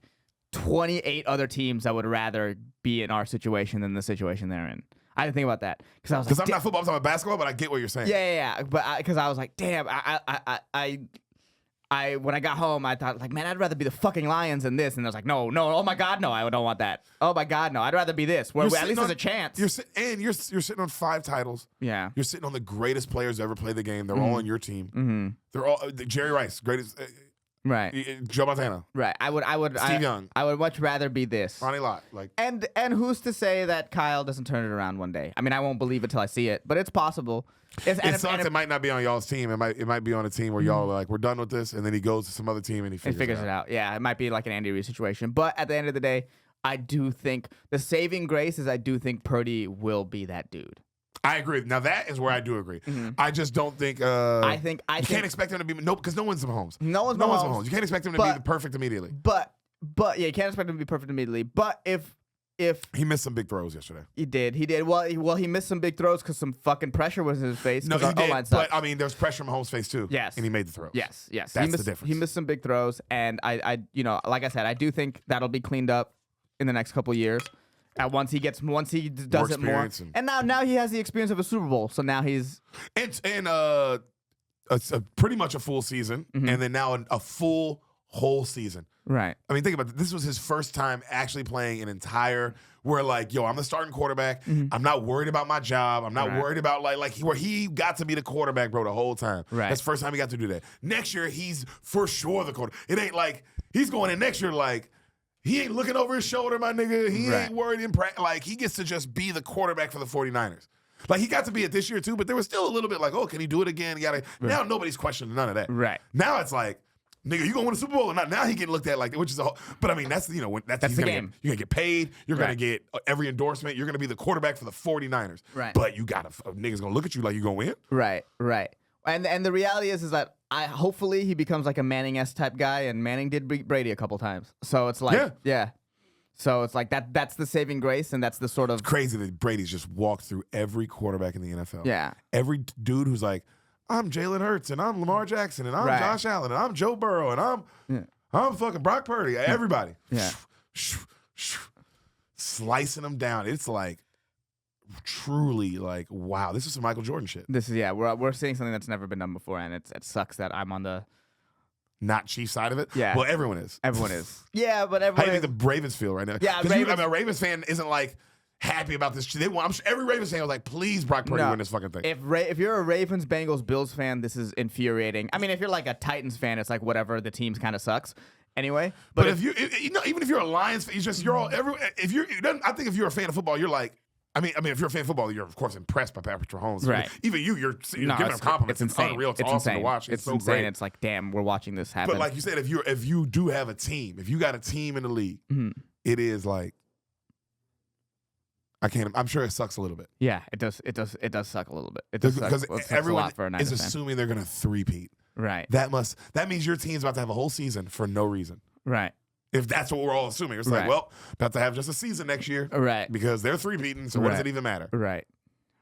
28 other teams that would rather be in our situation than the situation they're in. I didn't think about that because I was like, I'm not football, I'm talking about basketball, but I get what you're saying. Yeah. But because I was like, damn, I when I got home, I thought like, man, I'd rather be the fucking Lions than this, and I was like, no, oh my god, no, I don't want that. Oh my god, no, I'd rather be this. Where at least there's a chance. You're sitting on 5 titles. Yeah, you're sitting on the greatest players to ever play the game. They're all on your team. Mm-hmm. They're all Jerry Rice, greatest. Right. Joe Montana. Right. Steve Young. I would much rather be this. Ronnie Lott. And who's to say that Kyle doesn't turn it around one day? I mean, I won't believe it till I see it, but it's possible. It sucks. It might not be on y'all's team. It might be on a team where y'all are like, we're done with this, and then he goes to some other team and he figures it out. Yeah, it might be like an Andy Reid situation. But at the end of the day, I do think the saving grace is I do think Purdy will be that dude. I agree. Now that is where I do agree. Mm-hmm. I just don't think. I think you can't expect him to be because no one's Mahomes. No one's Mahomes. You can't expect him to be perfect immediately. But yeah, you can't expect him to be perfect immediately. But if he missed some big throws yesterday, he did. Well, he missed some big throws because some fucking pressure was in his face. No, he did. But I mean, there's pressure on Mahomes' face too. Yes, and he made the throws. Yes. That's the difference. He missed some big throws, and I like I said, I do think that'll be cleaned up in the next couple of years. Once he does it more, and now he has the experience of a Super Bowl, so now he's and pretty much a full season, and then now a full whole season. Right. I mean, think about it. This was his first time actually playing an entire. Where like, yo, I'm the starting quarterback. I'm not worried about my job. I'm not worried about where he got to be the quarterback, bro, the whole time. Right. That's the first time he got to do that. Next year, he's for sure the quarterback. It ain't like he's going in next year like. He ain't looking over his shoulder, my nigga. He ain't worried in practice. Like, he gets to just be the quarterback for the 49ers. Like, he got to be it this year, too, but there was still a little bit like, oh, can he do it again? Now nobody's questioning none of that. Right. Now it's like, nigga, you gonna win a Super Bowl or not? Now he getting looked at like, which is a whole, but I mean, that's the game. You're gonna get paid. You're gonna get every endorsement. You're gonna be the quarterback for the 49ers. Right. But you got niggas gonna look at you like you gonna win. Right. And the reality is that hopefully he becomes like a Manning-esque type guy, and Manning did beat Brady a couple times. So it's like, yeah. So it's like that's the saving grace, and that's the sort of... It's crazy that Brady's just walked through every quarterback in the NFL. Yeah. Every dude who's like, I'm Jalen Hurts, and I'm Lamar Jackson, and I'm Josh Allen, and I'm Joe Burrow, and I'm fucking Brock Purdy. Everybody. Yeah. Slicing them down. It's like, truly like, wow, this is some Michael Jordan shit. This is we're seeing something that's never been done before, and it sucks that I'm on the Not Chiefs side of it. Yeah. Well, everyone is. everyone is. Yeah, but How everyone. do you think the Ravens feel right now? Yeah, 'Cause Ravens- a Ravens fan isn't like happy about this. I'm sure every Ravens fan was like, please, Brock Purdy, No. win this fucking thing. If you're a Ravens, Bengals, Bills fan, this is infuriating. I mean, if you're like a Titans fan, it's like whatever. The teams kind of sucks anyway. but if you know, even if you're a Lions fan, you're all if you're. I think if you're a fan of football, you're like. I mean, if you're a fan of football, you're of course impressed by Patrick Mahomes. Right. Even you're No, giving him compliments. It's insane. Unreal. It's It's awesome insane. to watch. It's so insane. great. It's like, damn, we're watching this happen. But like you said, if you do have a team, if you got a team in the league, it is like I'm sure it sucks a little bit. Yeah, it does. It does suck a little bit. It does suck. Because It sucks everyone a lot for a Niners is fan. assuming they're gonna three-peat. Right. That means your team's about to have a whole season for no reason. Right. If that's what we're all assuming. It's Right. like, well, about to have just a season next year. Right. Because they're three-peating, so what does Right. it even matter? Right.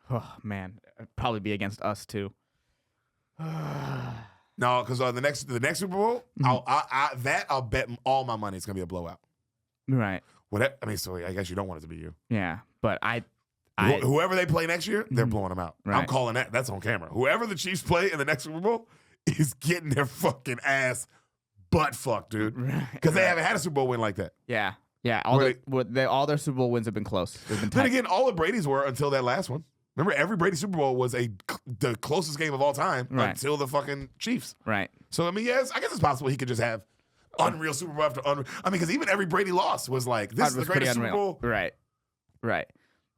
Oh man, it'd probably be against us too. No, because the next Super Bowl, I'll bet all my money it's gonna be a blowout. Right. So I guess you don't want it to be you. Yeah, but Whoever they play next year, they're blowing them out. I'm Right. calling that. That's on camera. Whoever the Chiefs play in the next Super Bowl is getting their fucking ass butt fucked, dude. Because they haven't had a Super Bowl win like that. Yeah. Yeah. All their Super Bowl wins have been close. They've been Then tight. again, all the Brady's were until that last one. Remember, every Brady Super Bowl was the closest game of all time Right. until the fucking Chiefs. Right. So, I mean, yes, I guess it's possible he could just have unreal Super Bowl after unreal. I mean, because even every Brady loss was like, this is the was pretty greatest Super unreal. Bowl. Right. Right.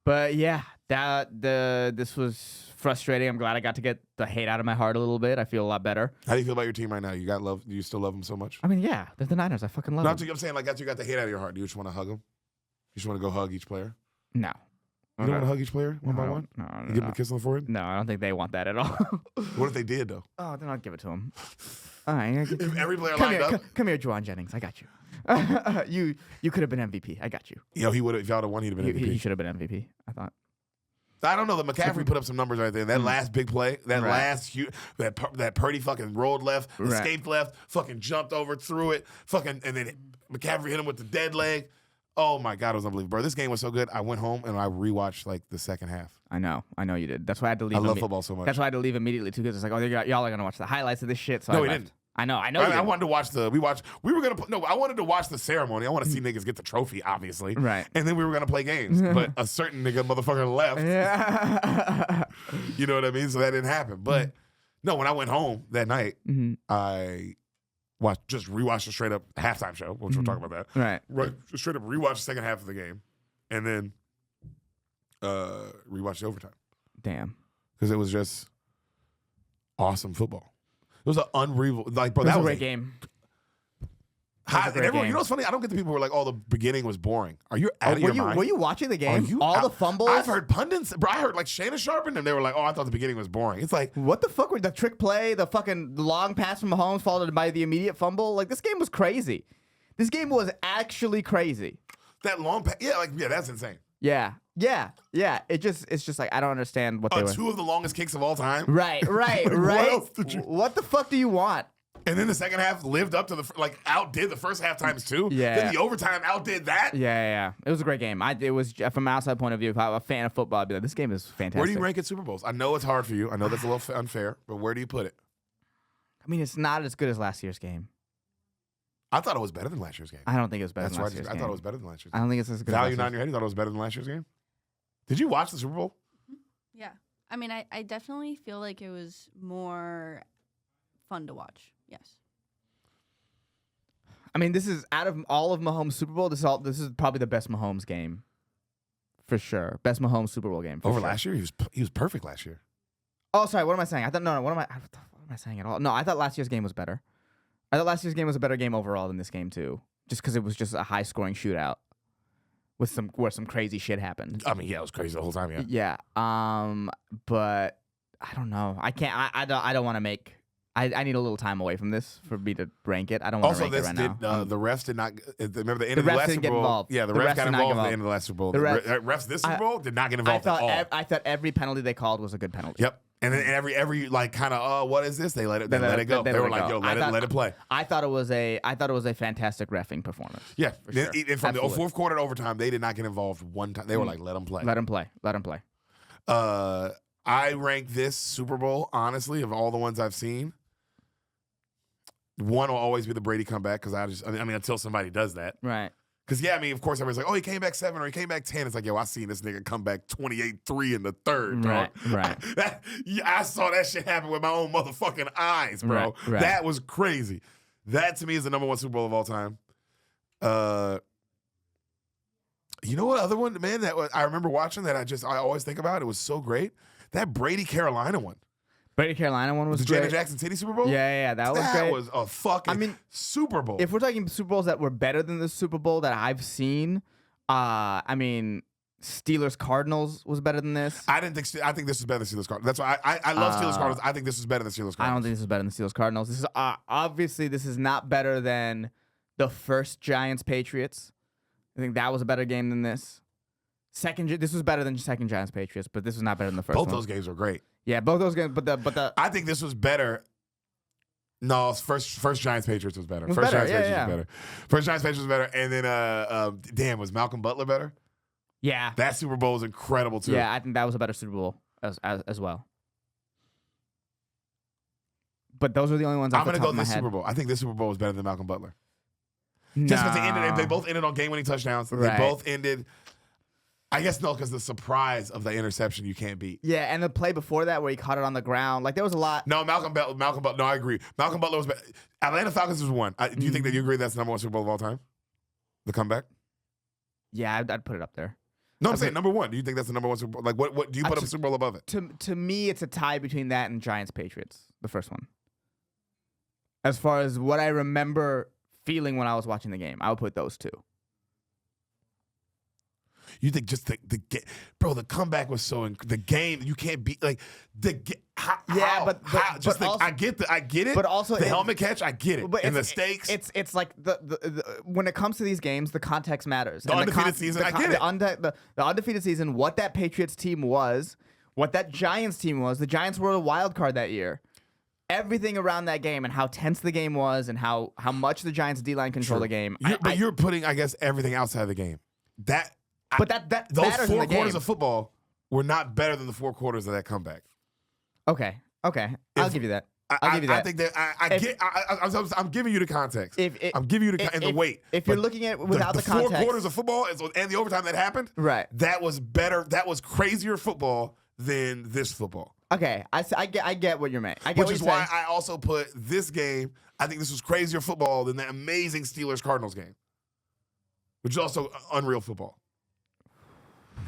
But yeah, this was frustrating. I'm glad I got to get the hate out of my heart a little bit. I feel a lot better. How do you feel about your team right now? You got love? Do you still love them so much? I mean, yeah, they're the Niners. I fucking love Not them. to, I'm saying, like, after you got the hate out of your heart, do you just want to hug them? You just want to go hug each player? No. You don't want to hug each player one by one? No, You give them a kiss on the forehead? No, I don't think they want that at all. What if they did, though? Oh, then I'll give it to them. All right. If every player Come lined here, up, come here, Juwan Jennings. I got you. You could have been MVP. I got you. he would have. If y'all would have won, he'd have been MVP. He should have been MVP. I thought. I don't know. The McCaffrey put up some numbers right there. That last big play, that Right. last that Purdy fucking rolled left, Right. escaped left, fucking jumped over, threw it, fucking, and then McCaffrey hit him with the dead leg. Oh my God, it was unbelievable, bro. This game was so good. I went home and I rewatched like the second half. I know you did. That's why I had to leave. I love football so much. That's why I had to leave immediately too, because it's like, oh, y'all are gonna watch the highlights of this shit. So No, I we left. didn't. I know. I you wanted to watch I wanted to watch the ceremony. I want to see niggas get the trophy, obviously. Right. And then we were gonna play games, but a certain motherfucker left. didn't. Yeah. You know what I mean? So that didn't happen. But no, when I went home that night, Mhm. I rewatched the straight up halftime show, which we'll talk about that. Right. Just straight up rewatched the second half of the game, and then rewatched the overtime Damn. because it was just awesome football. It was an unreal, like, bro. That That was a was great game. high, great and everyone, game. you know what's funny? I don't get the people who are like, "Oh, the beginning was boring." Are you out of your mind? Were you watching the Are game? you All out- the fumbles. I've heard pundits, bro. I heard like Shannon Sharp and them. They were like, "Oh, I thought the beginning was boring." It's like, What the fuck were the trick play, the fucking long pass from Mahomes followed by the immediate fumble? Like, this game was crazy. This game was actually crazy. that long pass. Yeah, that's insane. Yeah. It's just like, I don't understand what they were. Two of the longest kicks of all time. Right. What Right. else did you- What the fuck do you want? And then the second half lived up to outdid the first half times two. Yeah. Then the overtime outdid that. Yeah. It was a great game. It was, from an outside point of view, if I'm a fan of football, I'd be like, this game is fantastic. Where do you rank at Super Bowls? I know it's hard for you. I know that's a little unfair, but where do you put it? I mean, it's not as good as last year's game. I thought it was better than last year's game. I don't think it was better That's than right. last year's I game. thought it was better than last year's I game. don't think it's as good Value as last nod in your head. You thought it was better than last year's game? Did you watch the Super Bowl? Yeah. I mean, I definitely feel like it was more fun to watch. Yes. I mean, this is out of all of Mahomes' Super Bowl. This is probably the best Mahomes game, for sure. Best Mahomes Super Bowl game. Over sure. last year? He was perfect last year. Oh, sorry. What am I saying? I thought no. What am I saying at all? No, I thought last year's game was better. I thought last year's game was a better game overall than this game too, just because it was just a high scoring shootout with where some crazy shit happened. I mean, yeah, it was crazy the whole time. Yeah. Yeah. But I don't know. I can't. I don't want to make. I need a little time away from this for me to rank it. I don't want to Also, rank it this right now. the refs did not. Remember the end The of the refs last didn't Super get Bowl? involved. Yeah, the The refs refs got did not involved get at the end involved. of the last Super Bowl. The refs this Super Bowl did not get involved at all. I thought every penalty they called was a good penalty. Yep. And then every like kind of what is this? They let it go. They were like, yo, let it play. I thought it was a fantastic reffing performance. Yeah. For sure. And from the Absolutely. fourth quarter to overtime, they did not get involved one time. They were like, let them play. Let him play. Let him play. I rank this Super Bowl, honestly, of all the ones I've seen. One will always be the Brady comeback because I mean, until somebody does that. Right. Because, yeah, I mean, of course, everybody's like, oh, he came back 7 or he came back 10. It's like, yo, I seen this nigga come back 28-3 in the third, bro. Right. I saw that shit happen with my own motherfucking eyes, bro. Right. That was crazy. That, to me, is the number one Super Bowl of all time. You know what other one, man, that I remember watching that I always think about? It was so great. That Brady-Carolina one. Brady Carolina one was The great. Janet Jackson City Super Bowl? Yeah, that was great. That was a fucking Super Bowl. If we're talking Super Bowls that were better than the Super Bowl that I've seen, I mean, Steelers Cardinals was better than this. I think this is better than Steelers Cardinals. That's why I love Steelers Cardinals. I think this is better than Steelers Cardinals. I don't think this is better than Steelers Cardinals. This is obviously this is not better than the first Giants Patriots. I think that was a better game than this. This was better than second Giants Patriots, but this was not better than the first one. Both those games were great. Yeah, both those games, but the I think this was better. No, first Giants Patriots was better. Was First better, Giants Patriots was better. First Giants Patriots was better, and then damn, was Malcolm Butler better? yeah, That Super Bowl was incredible too. yeah, I think that was a better Super Bowl as well. But those are the only ones. I'm gonna go this this Super Bowl. I think this Super Bowl was better than Malcolm Butler. Just because they both ended on game-winning touchdowns. Right. They both ended. I guess no, because the surprise of the interception you can't beat. Yeah, and the play before that where he caught it on the ground, like there was a lot. No, Malcolm Butler. No, I agree. Malcolm Butler was better. Atlanta Falcons was one. Do you think that you agree that's the number one Super Bowl of all time? The comeback? Yeah, I'd put it up there. No, I'm saying number one. Do you think that's the number one Super Bowl? Like, what do you put up Super Bowl above it? To me, it's a tie between that and Giants Patriots, the first one. As far as what I remember feeling when I was watching the game, I would put those two. You think just the bro, the comeback was the game you can't beat like I get it. But also the helmet catch, I get it. But and the stakes. It's like the when it comes to these games, the context matters. The undefeated season, I get it. The undefeated season, what that Patriots team was, what that Giants team was. The Giants were a wild card that year. Everything around that game and how tense the game was and how much the Giants D-line controlled the game. You're putting, I guess, everything outside the game. That those matters 4 in the quarters game. of football were not better than the 4 quarters of that comeback. Okay. I'll give you that. I'll give you that. I think that I'm giving you the context. I'm giving you the weight. If you're looking at it without the context, 4 quarters of football and the overtime that happened, right? That was better. That was crazier football than this football. Okay, I get what you're saying. Which is why I also put this game. I think this was crazier football than that amazing Steelers Cardinals game, which is also unreal football.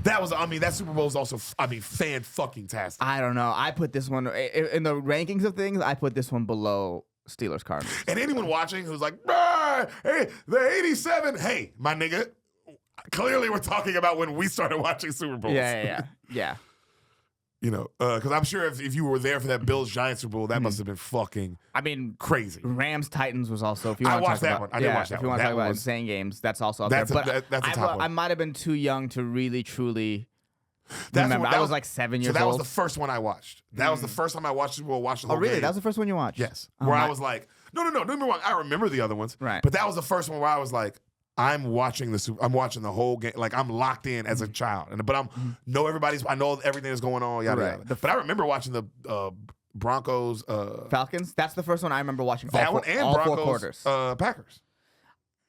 That Super Bowl was also, fan-fucking-tastic. I don't know. I put this one, in the rankings of things, I put this one below Steelers Cardinals. And anyone watching who's like, hey, the 87, hey, my nigga, clearly we're talking about when we started watching Super Bowls. Yeah. You know, because I'm sure if you were there for that Bills-Giants Super Bowl, that must have been fucking crazy. Rams-Titans was also, if you I want to watched talk that about, one. I did watch that if you one. want to talk about was insane games, that's also up that's there. That's a top one. I might have been too young to really, truly That's remember. I was like 7 years old. So that was the first one I watched. That was the first time I watched Super Bowl, watched the whole really? game. That was the first one you watched? Yes. Where I was like, no, don't get me wrong. I remember the other ones. Right. But that was the first one where I was like, I'm watching the whole game. Like I'm locked in as a child. But I know everything that's going on, yada yada. But I remember watching the Broncos Falcons. That's the first one I remember watching. That all one and all Broncos 4 quarters. Packers.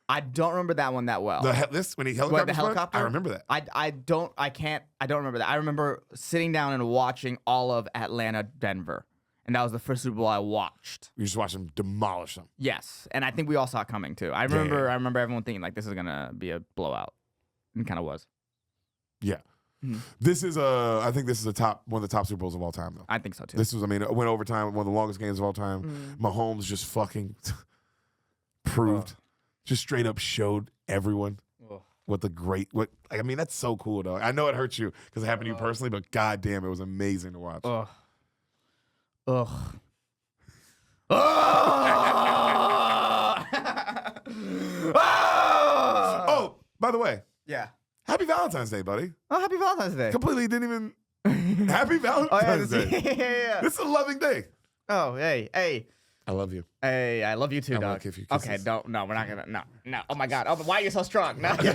I don't remember that one that well. When he helicopter? I remember that. I don't remember that. I remember sitting down and watching all of Atlanta, Denver. And that was the first Super Bowl I watched. You just watched them demolish them. Yes. And I think we all saw it coming too. I remember everyone thinking like this is gonna be a blowout. And it kinda was. Yeah. This is I think this is one of the top Super Bowls of all time though. I think so too. This was, it went overtime, one of the longest games of all time. Mahomes just fucking proved. Just straight up showed everyone that's so cool though. I know it hurts you because it happened to you personally, but goddamn, it was amazing to watch. Oh, by the way, yeah. Happy Valentine's Day, buddy. Oh, happy Valentine's Day. Completely didn't even. Happy Valentine's Day. Yeah. This is a loving day. Oh, hey. I love you. Hey, I love you too, I dog. wanna give you kisses. Okay, no, we're not gonna. No. Oh my God. Oh, why are you so strong? No. Come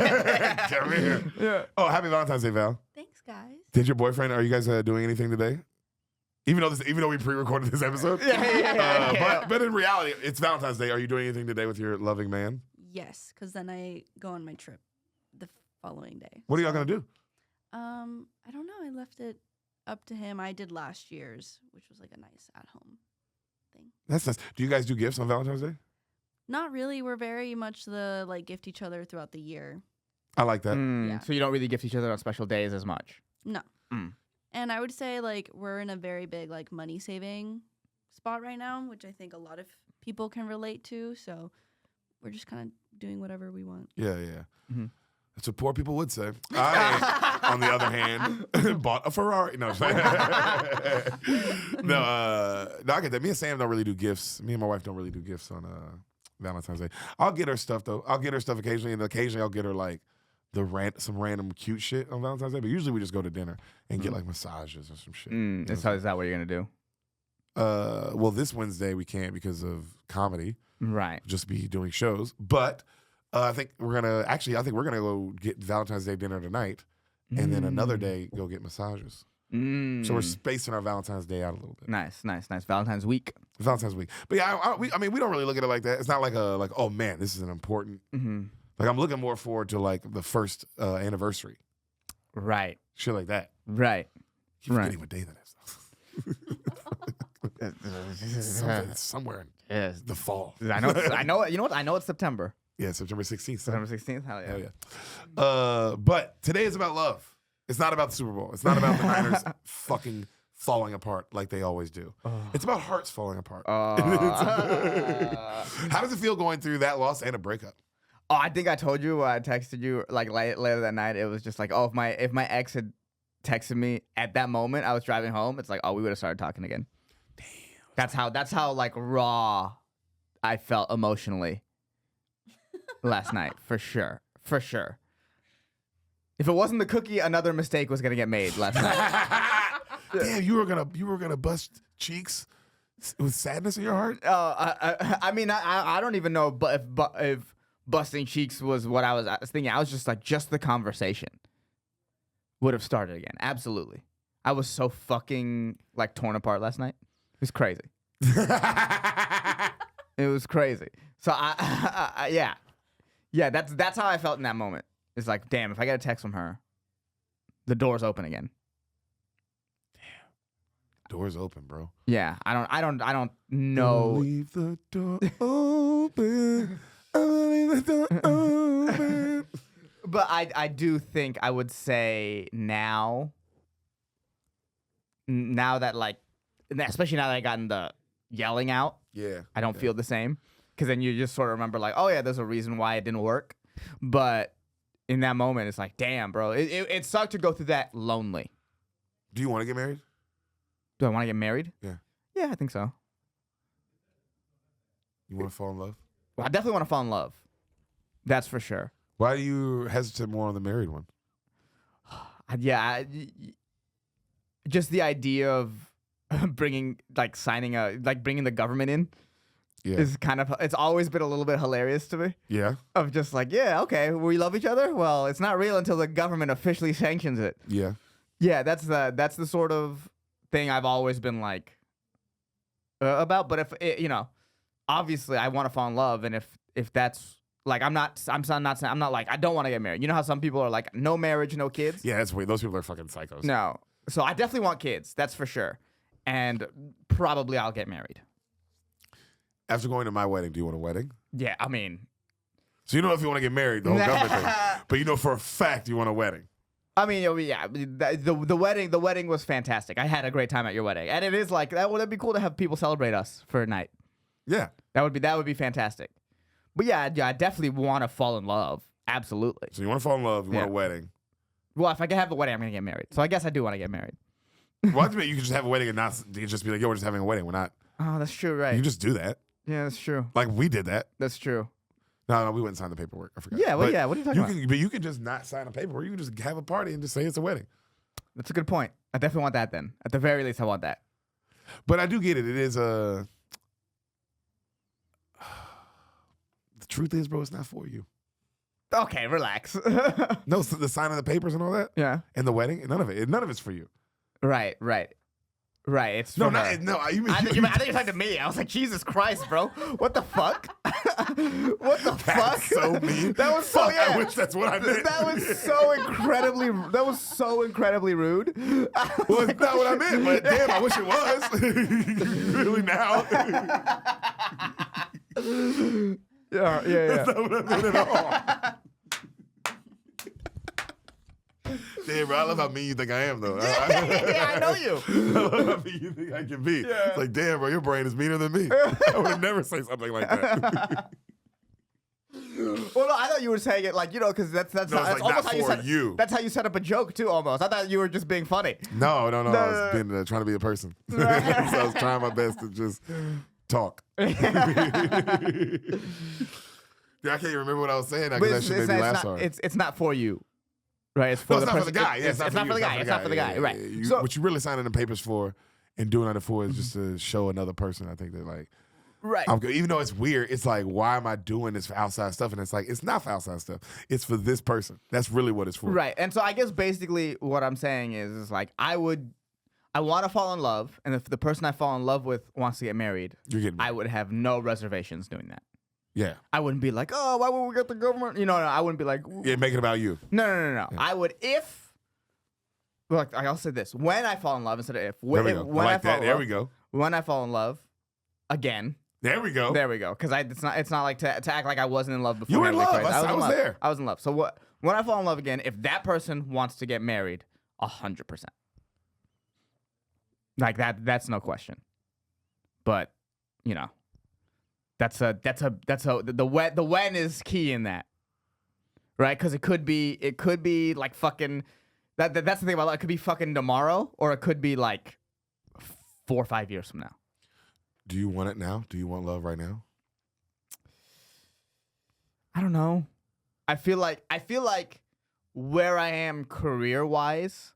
here. Yeah. Oh, happy Valentine's Day, Val. Thanks, guys. Did your boyfriend? Are you guys doing anything today? Even though we pre-recorded this episode. But in reality, it's Valentine's Day. Are you doing anything today with your loving man? Yes, because then I go on my trip the following day. What are y'all gonna do? I don't know. I left it up to him. I did last year's, which was like a nice at-home thing. That's nice. Do you guys do gifts on Valentine's Day? Not really. We're very much the gift each other throughout the year. I like that. Yeah. So you don't really gift each other on special days as much. No. Mm. And I would say we're in a very big money saving spot right now, which I think a lot of people can relate to. So we're just kind of doing whatever we want. Yeah. Mm-hmm. That's what poor people would say. I, on the other hand, bought a Ferrari. No, no, I get that. Me and Sam don't really do gifts. Me and my wife don't really do gifts on Valentine's Day. I'll get her stuff though. I'll get her stuff occasionally, and occasionally I'll get her some random cute shit on Valentine's Day. But usually we just go to dinner and get massages or some shit. Is that what you're gonna do? Well, this Wednesday we can't because of comedy. Right. Just be doing shows, but. I think we're gonna go get Valentine's Day dinner tonight, and then another day go get massages. So we're spacing our Valentine's Day out a little bit. Nice. Valentine's week. Valentine's week, but yeah, we don't really look at it like that. It's not like oh man, this is an important. Like I'm looking more forward to the first anniversary, right? Shit like that, right? Keep forgetting what day that is. Somewhere in the fall. I know. You know what? I know it's September. Yeah, September 16th. September 16th? Hell yeah. Hell yeah. But today is about love. It's not about the Super Bowl. It's not about the Niners fucking falling apart like they always do. It's about hearts falling apart. How does it feel going through that loss and a breakup? Oh, I think I told you when I texted you later that night. It was just if my ex had texted me at that moment, I was driving home. It's we would have started talking again. Damn. That's how raw I felt emotionally. Last night, for sure. If it wasn't the cookie, another mistake was gonna get made last night. Damn, you were gonna bust cheeks with sadness in your heart. I mean, I don't even know, but if busting cheeks was what I was thinking, I was just the conversation would have started again. Absolutely, I was so fucking torn apart last night. It was crazy. It was crazy. So yeah, that's how I felt in that moment. It's damn, if I get a text from her, the door's open again. Damn, door's open, bro. Yeah, I don't know. Leave the door open. Leave the door open. But I do think I would say now that especially now that I gotten the yelling out, I don't feel the same. Because then you just sort of remember oh yeah, there's a reason why it didn't work. But in that moment, it's damn, bro. It sucked to go through that lonely. Do you want to get married? Do I want to get married? Yeah. Yeah, I think so. You want to fall in love? Well, I definitely want to fall in love. That's for sure. Why do you hesitate more on the married one? Yeah, just the idea of bringing bringing the government in. Yeah. Is it's always been a little bit hilarious to me. Yeah. Of just yeah, okay, we love each other. Well, it's not real until the government officially sanctions it. Yeah. Yeah, that's the sort of thing I've always been about. But if obviously I want to fall in love, and if that's I'm not saying I don't want to get married. You know how some people are no marriage, no kids. Yeah, that's weird. Those people are fucking psychos. No, so I definitely want kids. That's for sure, and probably I'll get married. After going to my wedding, do you want a wedding? Yeah, I mean. So you know if you want to get married, the whole government thing. But you know for a fact you want a wedding. I mean, yeah, the wedding was fantastic. I had a great time at your wedding. And it is that would be cool to have people celebrate us for a night. Yeah. That would be fantastic. But yeah, I definitely want to fall in love. Absolutely. So you want to fall in love, you want a wedding. Well, if I can have a wedding, I'm going to get married. So I guess I do want to get married. Well, I mean, you can just have a wedding and not you can just be yo, we're just having a wedding. We're not. Oh, that's true, right? You can just do that. Yeah, that's true. We did that. That's true. No, we wouldn't sign the paperwork. I forgot. Yeah, well, yeah. What are you talking about? But you can just not sign a paperwork. You can just have a party and just say it's a wedding. That's a good point. I definitely want that then. At the very least, I want that. But I do get it. It is the truth is, bro, it's not for you. Okay, relax. No, so the signing of the papers and all that, Yeah. and the wedding, none of it. None of it's for you. Right. It's No, for her. no. You mean I think you're talking to me. I was like, Jesus Christ, bro. What the fuck? What the fuck? That's so mean. That was so, Fuck, yeah. I wish that's what I meant. That was so incredibly rude. Well, it's not what I meant, but damn, I wish it was. Really now? Yeah. That's not what I meant at all. Damn, bro, I love how mean you think I am, though. Yeah, I know you. I love how mean you think I can be. Yeah. It's like, damn, bro, your brain is meaner than me. I would never say something like that. Well, no, I thought you were saying it like, because that's No, it's that's like almost not how you for set you. That's how you set up a joke too. Almost, I thought you were just being funny. No. I was being, trying to be a person. So I was trying my best to just talk. Yeah, I can't even remember what I was saying. Because that shit made me laugh. It's not for you, right? It's for No, the it's not for person. the guy. Yeah, It's not for the guy. It's not for the guy. Right. So what you really signing the papers for and doing that for is just to show another person. I think that right. I'm good. Even though it's weird, it's like, why am I doing this for outside stuff? And it's like, it's not for outside stuff. It's for this person. That's really what it's for. Right. And so I guess basically what I'm saying is like I want to fall in love, and if the person I fall in love with wants to get married, You're getting me. I would have no reservations doing that. Yeah. I wouldn't be like, oh, why would we get the government? No, I wouldn't be like, Yeah, make it about you. No. Yeah. I would I'll say this: when I fall in love instead of if. There we go. When I like fall that. in There love, we go. When I fall in love, again. There we go. There we go. Because it's not like to act like I wasn't in love before. You were in Like love. crazy. I was there. I was in love. So when I fall in love again, if that person wants to get married, 100%. Like that's no question. But the when is key in that, right? Because it could be like fucking that's the thing about love. It could be fucking tomorrow, or it could be like 4 or 5 years from now. Do you want it now? Do you want love right now? I don't know. I feel like where I am career-wise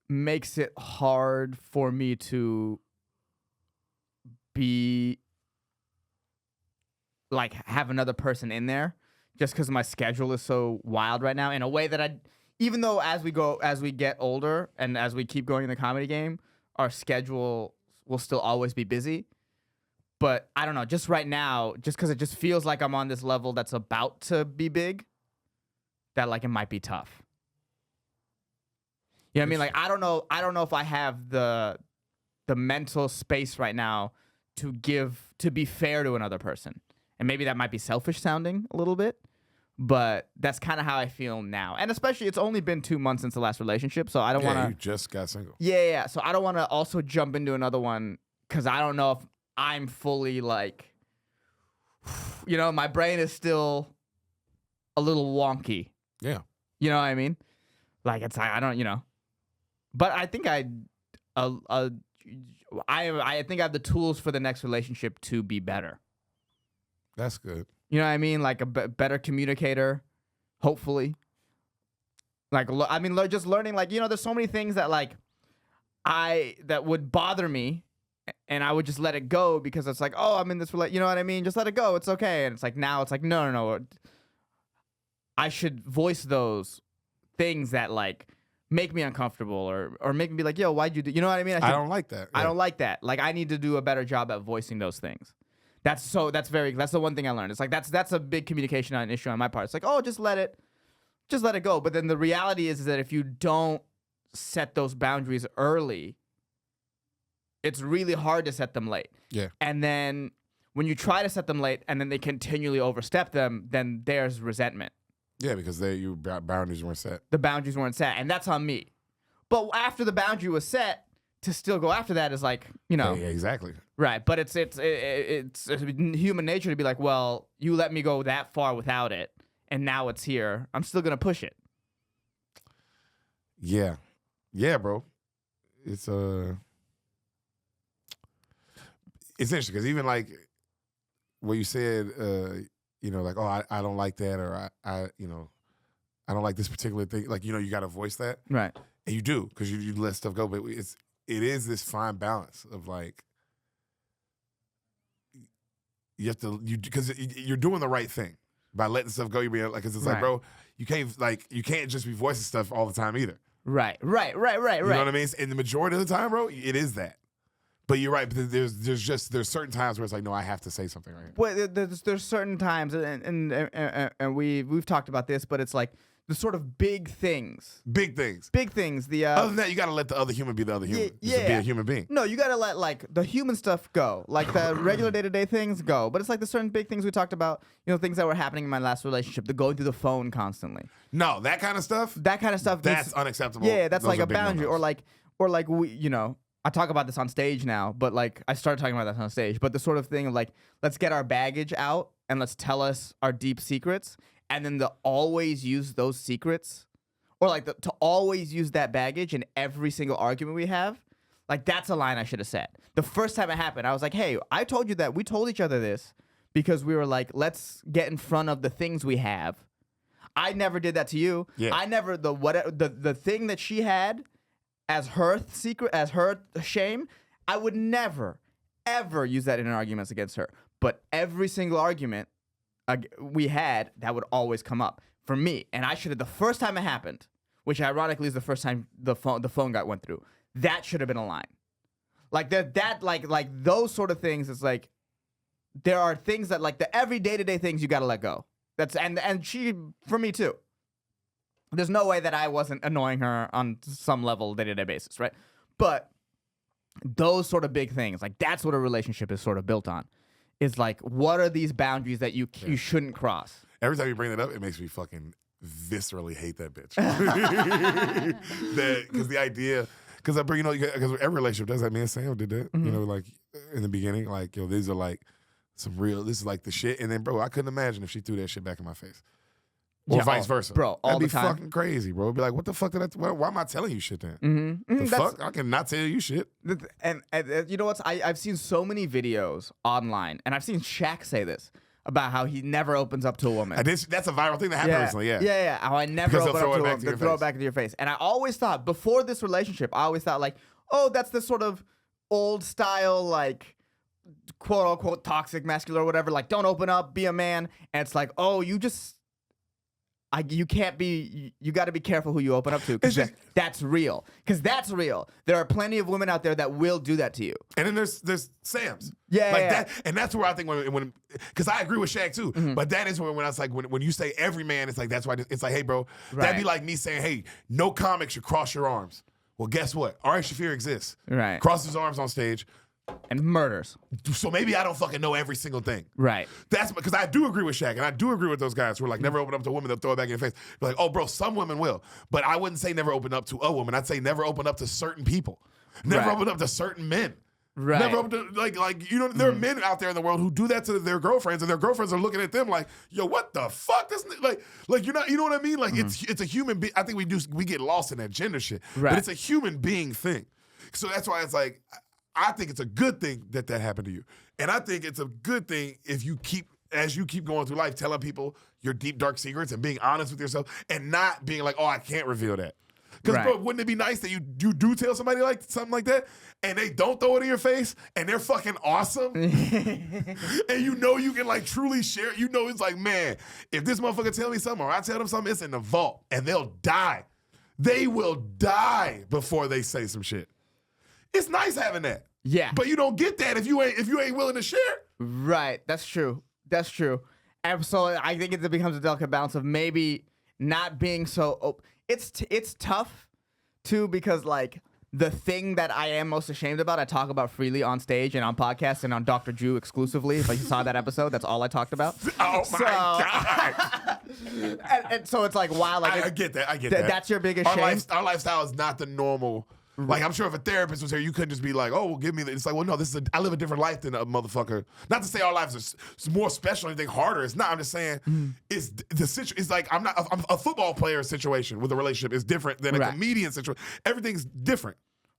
makes it hard for me to be like have another person in there just because my schedule is so wild right now in a way that even though as we get older and as we keep going in the comedy game, our schedule will still always be busy. But I don't know, just right now, just because it just feels like I'm on this level that's about to be big, that like it might be tough. You know what I mean? Like I don't know if I have the mental space right now to be fair to another person. And maybe that might be selfish sounding a little bit, but that's kind of how I feel now. And especially it's only been 2 months since the last relationship, so I don't want to. You just got single. Yeah. So I don't want to also jump into another one because I don't know if I'm fully like, my brain is still a little wonky. Yeah. You know what I mean? Like I don't. But I think I think I have the tools for the next relationship to be better. That's good. You know what I mean? Like a better communicator, hopefully. Like, just learning, like, there's so many things that, like, that would bother me, and I would just let it go because it's like, oh, I'm in this relationship, you know what I mean? Just let it go. It's okay. And it's like, now it's like, no. I should voice those things that, like, make me uncomfortable or make me be like, yo, why'd you do, you know what I mean? I don't like that. I don't like that. Like, I need to do a better job at voicing those things. That's the one thing I learned. It's like, that's a big communication issue on my part. It's like, oh, just let it go. But then the reality is that if you don't set those boundaries early, it's really hard to set them late. Yeah. And then when you try to set them late and then they continually overstep them, then there's resentment. Yeah, because your boundaries weren't set. The boundaries weren't set, and that's on me. But after the boundary was set, to still go after that is like, Yeah, exactly. Right. But it's human nature to be like, well, you let me go that far without it, and now it's here. I'm still gonna push it. Yeah. Yeah, bro. It's interesting because even like what you said, like, oh, I don't like that, or I don't like this particular thing. Like, you got to voice that, Right. and you do because you let stuff go. But it is this fine balance of like you have to because you're doing the right thing by letting stuff go. You're being like, 'cause it's like, Right. bro, you can't just be voicing stuff all the time either. Right. You know what I mean? And the majority of the time, bro, it is that. But you're right. But there's certain times where it's like, no, I have to say something right here. Well, there's certain times, and we've talked about this, but it's like the sort of big things. Big things. The Other than that, you got to let the other human be the other human. Just to be a human being. No, you gotta let like the human stuff go, like the regular day-to-day things go. But it's like the certain big things we talked about, things that were happening in my last relationship, the going through the phone constantly. No, that kind of stuff. That's unacceptable. Yeah, that's Those like are a big boundary, no-nos. or like we, I talk about this on stage now, but like I started talking about this on stage, but the sort of thing of like, let's get our baggage out and let's tell us our deep secrets, and then to always use those secrets, or like to always use that baggage in every single argument we have. Like, that's a line I should have said. The first time it happened, I was like, hey, I told you that. We told each other this because we were like, let's get in front of the things we have. I never did that to you. Yeah. I never, the thing that she had as her secret, as her shame, I would never, ever use that in arguments against her. But every single argument we had, that would always come up for me. And I should have, the first time it happened, which ironically is the first time the phone went through, that should have been a line. Like like those sort of things. It's like there are things that like the every day-to-day things you got to let go. That's and she, for me too. There's no way that I wasn't annoying her on some level day-to-day basis, right? But those sort of big things, like that's what a relationship is sort of built on. Is like, what are these boundaries that you shouldn't cross? Every time you bring that up, it makes me fucking viscerally hate that bitch. Because the idea, because every relationship does that. Me and Sam did that. Mm-hmm. Like in the beginning, like these are like this is like the shit. And then, bro, I couldn't imagine if she threw that shit back in my face. Or vice versa. Bro, all That'd be the time. fucking crazy, bro. It'd be like, what the fuck why am I telling you shit then? Mm-hmm. The fuck? I can not tell you shit. And you know what? I've seen so many videos online, and I've seen Shaq say this about how he never opens up to a woman. That's a viral thing that happened recently, yeah. Yeah. How I never Because open they'll up to a throw it back woman. to your They throw it face. back into your face. And I always thought, before this relationship, I always thought like, oh, that's this sort of old style, like, quote unquote toxic masculine or whatever. Like, don't open up, be a man. And it's like, oh, you can't be, you got to be careful who you open up to, because that's real. Because that's real. There are plenty of women out there that will do that to you. And then there's Sam's. Yeah, like yeah. that. And that's where I think when because I agree with Shaq too. Mm-hmm. But that is when I was like, when you say every man, it's like, that's why it's like, hey, bro, that'd be like me saying, hey, no comic should cross your arms. Well, guess what? Ari Shaffir exists. Right. Crosses his arms on stage. And murders. So maybe I don't fucking know every single thing. Right. That's because I do agree with Shaq, and I do agree with those guys who are like, never open up to a woman, they'll throw it back in your face. Be like, oh, bro, some women will. But I wouldn't say never open up to a woman. I'd say never open up to certain people. Never Right. open up to certain men. Right. Never open to, there are men out there in the world who do that to their girlfriends, and their girlfriends are looking at them like, yo, what the fuck? This like you're not, you know what I mean? Like it's a human being. I think we get lost in that gender shit. Right. But it's a human being thing. So that's why it's like, I think it's a good thing that happened to you. And I think it's a good thing if as you keep going through life, telling people your deep, dark secrets and being honest with yourself and not being like, oh, I can't reveal that. Because, bro, wouldn't it be nice that you do tell somebody like something like that and they don't throw it in your face and they're fucking awesome? And you can like truly share it. It's like, man, if this motherfucker tell me something or I tell them something, it's in the vault and they'll die. They will die before they say some shit. It's nice having that. Yeah. But you don't get that if you ain't willing to share. Right. That's true. And so I think it becomes a delicate balance of maybe not being so it's tough too, because like the thing that I am most ashamed about, I talk about freely on stage and on podcasts and on Dr. Drew exclusively. If you saw that episode, that's all I talked about. Oh my God. and so it's like, wow, like I get that. I get that. That's your biggest shame. Our lifestyle is not the normal. Like, I'm sure if a therapist was here, you couldn't just be like, oh, well, give me this. It's like, well, no, I live a different life than a motherfucker. Not to say our lives are more special or anything harder. It's not. I'm just saying it's it's like I'm a football player situation with a relationship is different than a comedian situation. Everything's different.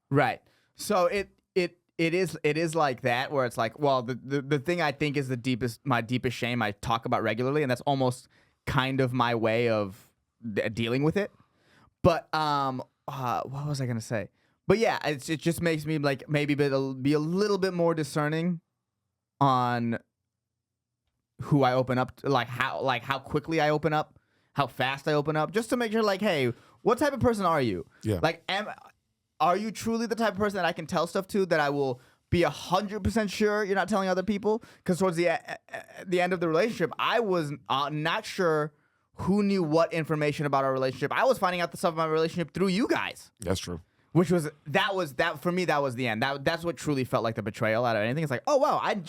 Right. So it is like that, where it's like, well, the thing I think is my deepest shame I talk about regularly, and that's almost kind of my way of dealing with it. But what was I gonna say? But yeah, it just makes me like maybe be a little bit more discerning on who I open up to, how quickly I open up, how fast I open up, just to make sure like, hey, what type of person are you? Yeah. Like, are you truly the type of person that I can tell stuff to that I will be 100% sure you're not telling other people? Because towards the end of the relationship, I was not sure who knew what information about our relationship. I was finding out the stuff about my relationship through you guys. That's true. Which was for me, that was the end. That's what truly felt like the betrayal out of anything. It's like, oh wow, I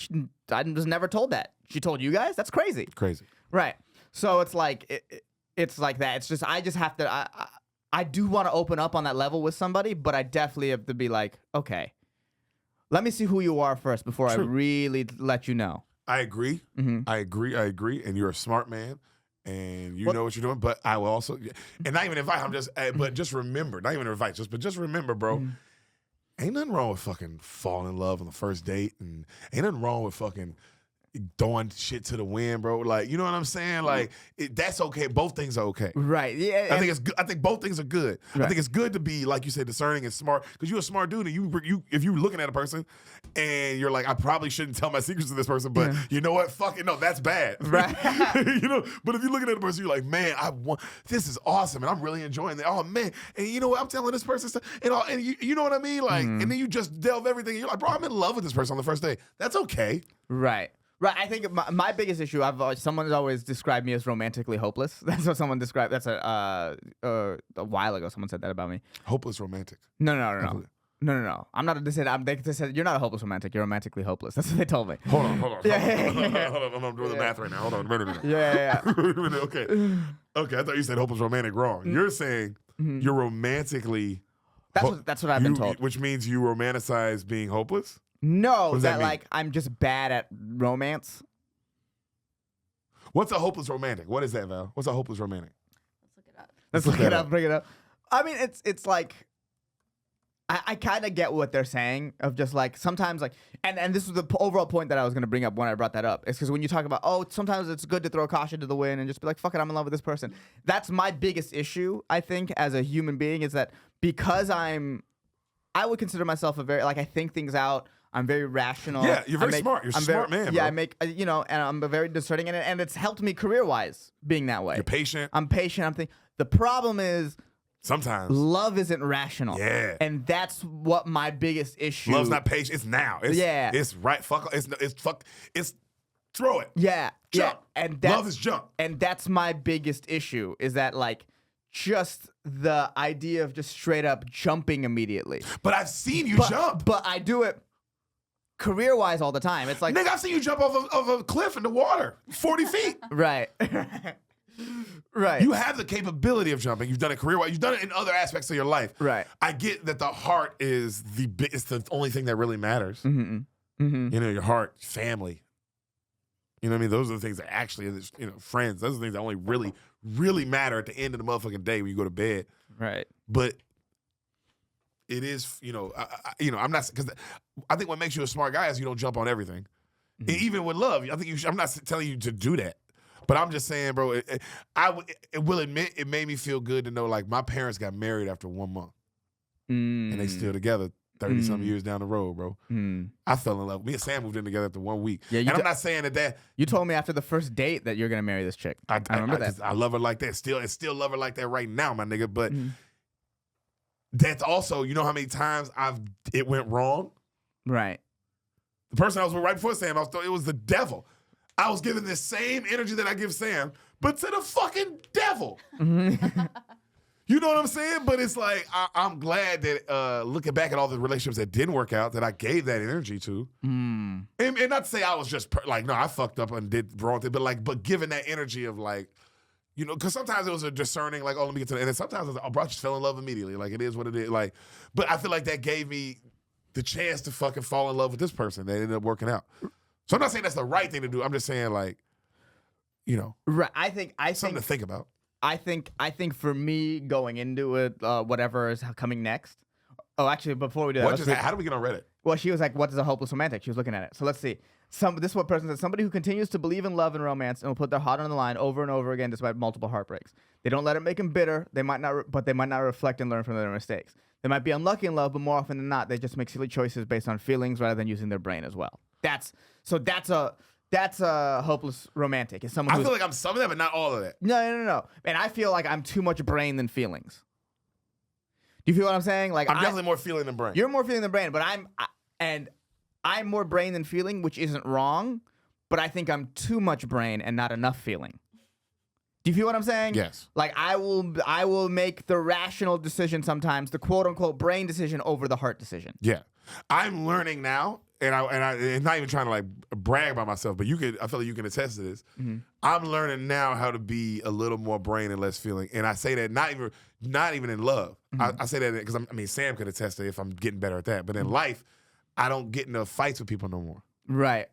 was never told that. She told you guys? That's crazy. Crazy. Right. So it's like it's like that. It's just I just have to I do want to open up on that level with somebody, but I definitely have to be like, okay, let me see who you are first before True. I really let you know. I agree. Mm-hmm. I agree. And you're a smart man. And you know what you're doing, but I will also, and not even invite. I'm just, but just remember, not even invite, just remember, bro. Ain't nothing wrong with fucking falling in love on the first date, and ain't nothing wrong with fucking throwing shit to the wind, bro. Like, you know what I'm saying? Like, that's okay. Both things are okay. Right. Yeah. I think it's good. I think both things are good. Right. I think it's good to be, like you said, discerning and smart, because you're a smart dude, and you if you're looking at a person and you're like, I probably shouldn't tell my secrets to this person, but you know what? Fuck it, no, that's bad. Right. You know. But if you're looking at a person, you're like, man, this is awesome, and I'm really enjoying it. Oh man, and you know what? I'm telling this person stuff, and you know what I mean? Like, and then you just delve everything. And you're like, bro, I'm in love with this person on the first day. That's okay. Right. Right, I think my biggest issue. Someone has always described me as romantically hopeless. That's what someone described. That's a while ago. Someone said that about me. Hopeless romantic. No. I'm not. They said you're not a hopeless romantic. You're romantically hopeless. That's what they told me. Hold on. Yeah. Hold on. I'm doing the math right now. Hold on. Yeah. Okay. I thought you said hopeless romantic wrong. You're saying you're romantically. That's what I've been told. Which means you romanticize being hopeless. No, does that mean? Like I'm just bad at romance. What's a hopeless romantic? What is that, Val? What's a hopeless romantic? Let's look it up. Let's look it up. Bring it up. I mean, it's like I kind of get what they're saying of just like sometimes like and this was the overall point that I was going to bring up when I brought that up. It's because when you talk about sometimes it's good to throw caution to the wind and just be like, fuck it, I'm in love with this person. That's my biggest issue, I think, as a human being, is that because I would consider myself I think things out. I'm very rational. Yeah, you're very smart. You're a smart man. Yeah, bro. I make, and I'm very discerning in it, and it's helped me career-wise being that way. You're patient. I'm patient. The problem is sometimes love isn't rational. Yeah. And that's what my biggest issue. Love's not patient. It's now. It's right. Fuck. It's throw it. Yeah. Jump. Yeah. And love is jump. And that's my biggest issue, is that like just the idea of just straight up jumping immediately. But I've seen you jump. But I do it career-wise all the time. It's like, nigga, I've seen you jump off of a cliff in the water, 40 feet. Right. Right. You have the capability of jumping. You've done it career-wise. You've done it in other aspects of your life. Right. I get that the heart is the only thing that really matters. Mm-hmm. Mm-hmm. You know, your heart, family. You know what I mean? Those are the things that actually, friends. Those are the things that only really, really matter at the end of the motherfucking day when you go to bed. Right. But it is, I'm not, because I think what makes you a smart guy is you don't jump on everything. Mm-hmm. And even with love, I think I'm not telling you to do that. But I'm just saying, bro, I will admit it made me feel good to know, like, my parents got married after 1 month. And they still together 30-something years down the road, bro. I fell in love. Me and Sam moved in together after 1 week. Yeah, and I'm not saying that. You told me after the first date that you're going to marry this chick. I remember that. I love her like that. Still love her like that right now, my nigga. But that's also, you know how many times it went wrong? Right. The person I was with right before Sam, it was the devil. I was giving the same energy that I give Sam, but to the fucking devil. You know what I'm saying? But it's like, I'm glad that looking back at all the relationships that didn't work out, that I gave that energy to. And not to say I was just no, I fucked up and did wrong thing, but giving that energy of like, because sometimes it was a discerning, like, oh, let me get to that. And then sometimes I was like, oh, bro, I just fell in love immediately. Like, it is what it is. Like, but I feel like that gave me the chance to fucking fall in love with this person that ended up working out. So I'm not saying that's the right thing to do. I'm just saying, like, right. I think something to think about. I think for me going into it, whatever is coming next. Oh, actually, before we do that, how do we get on Reddit? Well, she was like, "What is a hopeless romantic?" She was looking at it. So let's see. This is what person said: somebody who continues to believe in love and romance and will put their heart on the line over and over again despite multiple heartbreaks. They don't let it make them bitter. They might not reflect and learn from their mistakes. They might be unlucky in love, but more often than not, they just make silly choices based on feelings rather than using their brain as well. That's That's a hopeless romantic. It's someone I who's feel like I'm some of that, but not all of that. no. And I feel like I'm too much brain than feelings. Do you feel what I'm saying? Like I'm definitely more feeling than brain. You're more feeling than brain, but I'm more brain than feeling, which isn't wrong. But I think I'm too much brain and not enough feeling. Do you feel what I'm saying? Yes. Like I will make the rational decision sometimes, the quote unquote brain decision over the heart decision. Yeah. I'm learning now, and I'm not even trying to like brag about myself, but I feel like you can attest to this. Mm-hmm. I'm learning now how to be a little more brain and less feeling. And I say that not even in love. Mm-hmm. I say that because Sam could attest to it if I'm getting better at that. But in life, I don't get into fights with people no more. Right.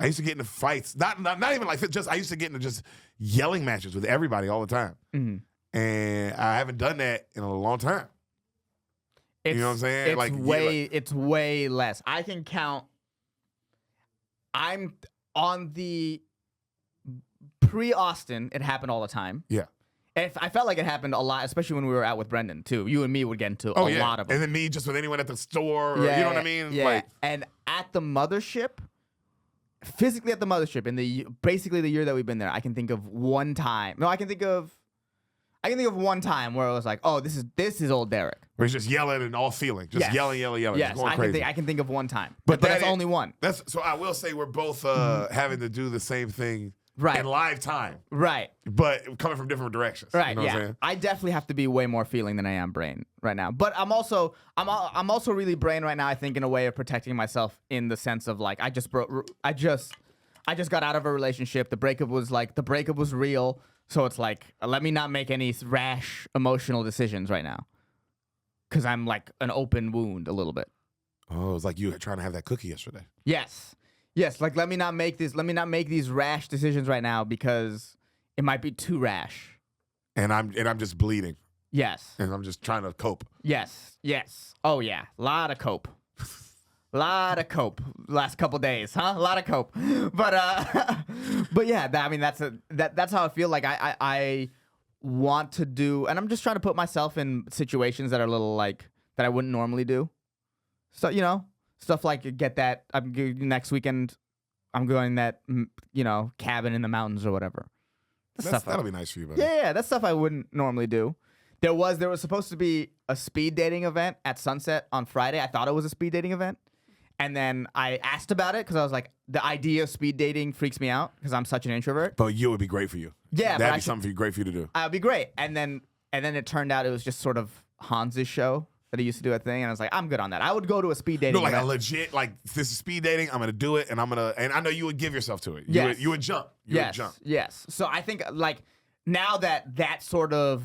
I used to get into fights, not even like I used to get into just yelling matches with everybody all the time. Mm-hmm. And I haven't done that in a long time. You know what I'm saying? It's way less. I can count. I'm on the pre-Austin. It happened all the time. Yeah. And I felt like it happened a lot, especially when we were out with Brendan too. You and me would get into a lot of them. And then me just with anyone at the store, or, you know what I mean? Yeah. Like, and at the mothership, physically at the mothership, in basically the year that we've been there, I can think of one time. No, I can think of one time where it was like, oh, this is old Deric. where he's just yelling and all feeling, just Yes. yelling, Yes, just going crazy. I can think of one time, But but that's that only one. So I will say we're both having to do the same thing Right. in live time, Right. but coming from different directions. Right. You know what I'm Yeah. saying? I definitely have to be way more feeling than I am brain right now. But I'm also really brain right now. I think in a way of protecting myself in the sense of like I just got out of a relationship. The breakup was real. So it's like let me not make any rash emotional decisions right now. Cause I'm like an open wound a little bit. Oh, it's like you trying to have that cookie yesterday. Yes. Like let me not make these rash decisions right now because it might be too rash. And I'm just bleeding. Yes. And I'm just trying to cope. Yes. Oh yeah. Lot of cope. Last couple days, huh? A lot of cope. But yeah, that's how I feel like I want to do, and I'm just trying to put myself in situations that are a little like that I wouldn't normally do. So, stuff like next weekend I'm going that cabin in the mountains or whatever. That'll be nice for you, buddy. Yeah, that's stuff I wouldn't normally do. There was supposed to be a speed dating event at Sunset on Friday. I thought it was a speed dating event. And then I asked about it because I was like, the idea of speed dating freaks me out because I'm such an introvert. But it would be great for you. Yeah, that'd be something great for you to do. It'd be great. And then it turned out it was just sort of Hans's show that he used to do a thing, and I was like, I'm good on that. I would go to a speed dating. No, like event. a legit, like this is speed dating. I'm gonna do it, and and I know you would give yourself to it. Yes. You would jump. Yes. So I think like now that sort of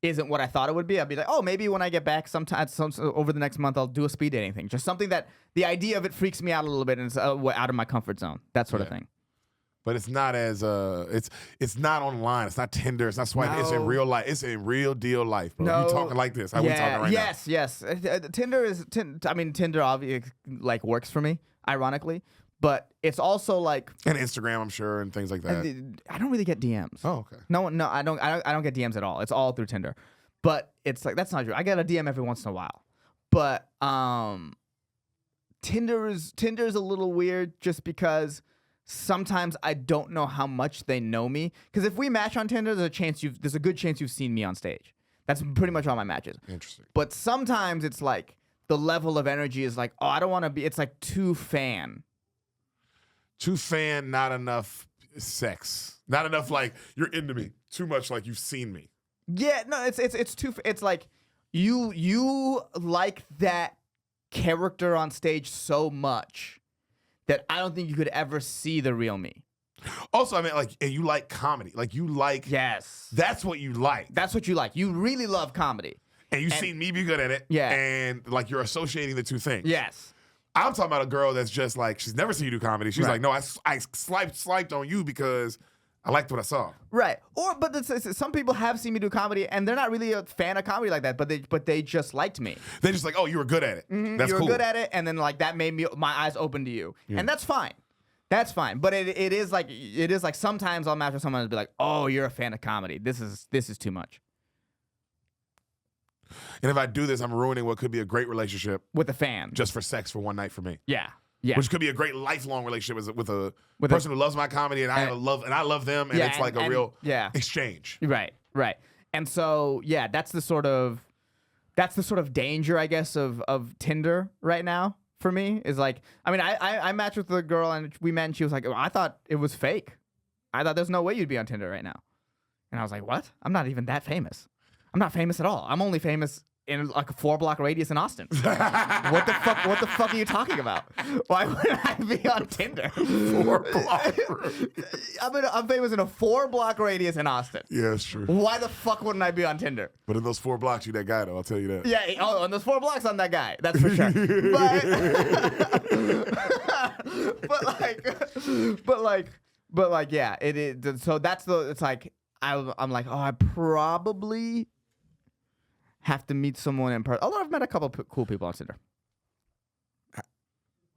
isn't what I thought it would be. I'd be like, oh, maybe when I get back over the next month, I'll do a speed dating thing. Just something that the idea of it freaks me out a little bit and it's out of my comfort zone. That sort of thing. But it's not as it's not online. It's not Tinder. It's not swiping. No. It's in real life. It's in real deal life, bro. You talking like this? How we talking right now? Yes. Tinder obviously like works for me, ironically, but it's also like and Instagram, I'm sure, and things like that. I don't really get DMs. Oh, okay. No, I don't get DMs at all. It's all through Tinder. But it's like that's not true. I get a DM every once in a while. But Tinder is a little weird just because sometimes I don't know how much they know me. Because if we match on Tinder, there's a good chance you've seen me on stage. That's pretty much all my matches. Interesting. But sometimes it's like the level of energy is like, oh, I don't want to be. It's like too fan. Too fan, not enough sex. Not enough like you're into me. Too much like you've seen me. Yeah, no, it's too. It's like you like that character on stage so much that I don't think you could ever see the real me. Also, I mean, like, and you like comedy. Like, you like... Yes. That's what you like. That's what you like. You really love comedy. And you've seen me be good at it. Yeah. And, like, you're associating the two things. Yes. I'm talking about a girl that's just, like, she's never seen you do comedy. She's like, no, I swiped on you because I liked what I saw. Right. But some people have seen me do comedy, and they're not really a fan of comedy like that, but they just liked me. They're just like, oh, you were good at it. Mm-hmm. That's you were cool. good at it, and then, like, that made my eyes open to you. Yeah. And that's fine. That's fine, but it is like sometimes I'll match with someone and be like, "Oh, you're a fan of comedy. This is too much." And if I do this, I'm ruining what could be a great relationship with a fan just for sex for one night for me. Yeah, Yeah. which could be a great lifelong relationship with a With person who loves my comedy and I and- love them, and Yeah, it's like a and- real yeah. exchange. Right. And so yeah, that's the sort of danger, I guess, of Tinder right now for me. Is like, I mean, I matched with a girl and we met and she was like, I thought it was fake. I thought there's no way you'd be on Tinder right now. And I was like, what? I'm not even that famous. I'm not famous at all. I'm only famous in like a 4-block radius in Austin. What the fuck are you talking about? Why would I be on Tinder? 4-block. I'm famous in a 4-block radius in Austin. Yeah, it's true. Why the fuck wouldn't I be on Tinder? But in those 4 blocks, you that guy though. I'll tell you that. Yeah, on those 4 blocks, I'm that guy. That's for sure. But like, yeah, it is. So that's it's like, I'm like, oh, I probably have to meet someone in person. Although I've met a couple cool people on Tinder.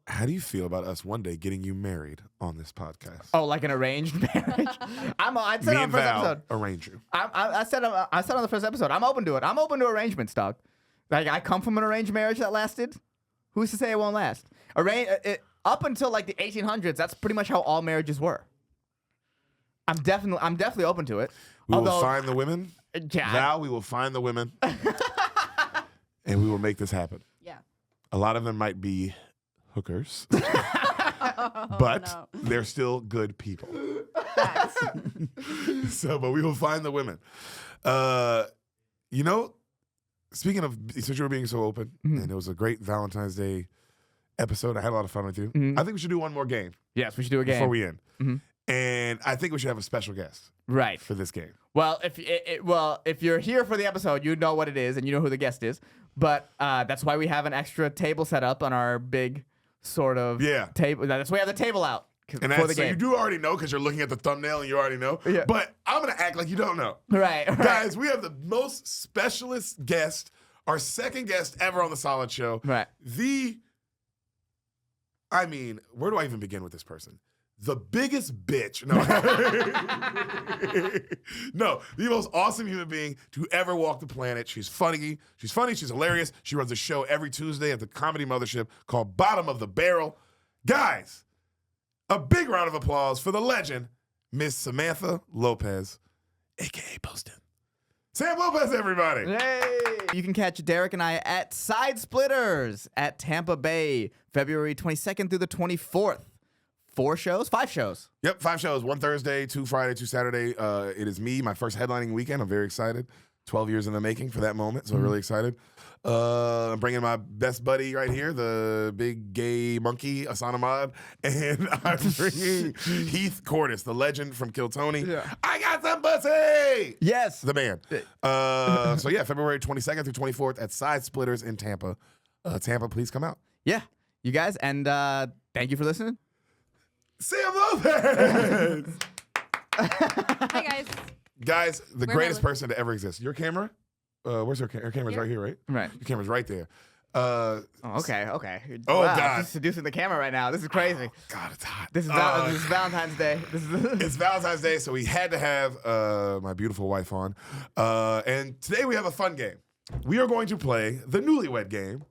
How do you feel about us one day getting you married on this podcast? Oh, like an arranged marriage? I said Me on and the first Val episode. arrange you. I said on the first episode, I'm open to it. I'm open to arrangements, dog. Like, I come from an arranged marriage that lasted. Who's to say it won't last? Up until like the 1800s, that's pretty much how all marriages were. I'm definitely open to it. We will find the women. Yeah, Val, we will find the women. And we will make this happen. Yeah. A lot of them might be hookers. But no. they're still good people. Facts. But we will find the women. Speaking of, since you were being so open, and it was a great Valentine's Day episode, I had a lot of fun with you. I think we should do one more game yes, we should do a game before we end. And I think we should have a special guest right. for this game. Well, if you're here for the episode, you know what it is and you know who the guest is. But that's why we have an extra table set up on our big sort of table. That's why we have the table out And for the so game. you do already know because you're looking at the thumbnail and you already know. Yeah. But I'm going to act like you don't know. Right. Guys, we have the most specialist guest, our second guest ever on the Solid Show. Right. Where do I even begin with this person? The biggest bitch. No. No, the most awesome human being to ever walk the planet. She's funny. She's hilarious. She runs a show every Tuesday at the Comedy Mothership called Bottom of the Barrel. Guys, a big round of applause for the legend, Miss Samantha Lopez, a.k.a. Poston. Sam Lopez, everybody. Hey! You can catch Deric and I at Side Splitters at Tampa Bay, February 22nd through the 24th. 5 shows. Yep, 5 shows. 1 Thursday, 2 Friday, 2 Saturday. It is me, my first headlining weekend. I'm very excited. 12 years in the making for that moment, so I'm really excited. I'm bringing my best buddy right here, the big gay monkey, Ehsan and Marriage, and I'm bringing Heath Cordes, the legend from Kill Tony. Yeah. I got some pussy! Yes. The man. February 22nd through 24th at Side Splitters in Tampa. Tampa, please come out. Yeah. You guys, and thank you for listening. Sam Lopez! Hi, guys. Guys, the Where am I greatest looking? person to ever exist. Your camera? Where's her camera? Her camera's Here. right here, right? Right. Your camera's right there. Okay. Oh, wow, God. Just seducing the camera right now. This is crazy. God, it's hot. This is Valentine's Day. It's Valentine's Day, so we had to have my beautiful wife on. And today we have a fun game. We are going to play the Newlywed Game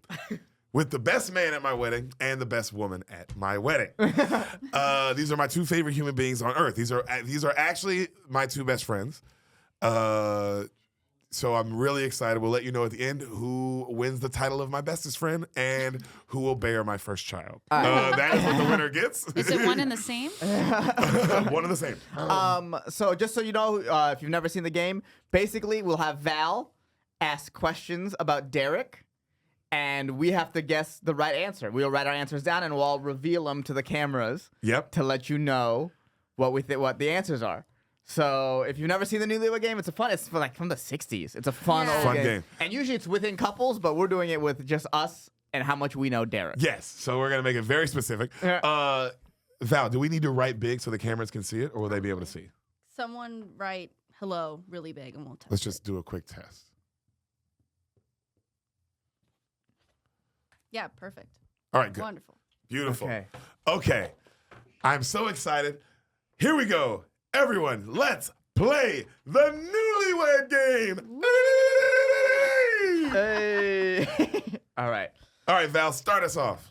with the best man at my wedding and the best woman at my wedding. These are my 2 favorite human beings on earth. These are actually my 2 best friends. So I'm really excited. We'll let you know at the end who wins the title of my bestest friend and who will bear my first child. That is what the winner gets. Is it one and the same? One and the same. So just so you know, if you've never seen the game, basically we'll have Val ask questions about Deric, and we have to guess the right answer. We'll write our answers down, and we'll all reveal them to the cameras Yep. to let you know what the answers are. So if you've never seen the Newlywed Game, it's from the 60s. It's a fun Yeah. old Fun game. game. And usually it's within couples, but we're doing it with just us and how much we know Deric. Yes. So we're going to make it very specific. Yeah. Val, do we need to write big so the cameras can see it, or will they be able to see? Someone write hello really big and we'll test Let's just do a quick test. Yeah, perfect. All right, good. Wonderful. Beautiful. Okay. Okay. I'm so excited. Here we go. Everyone, let's play the Newlywed Game. Hey. All right. All right, Val, start us off.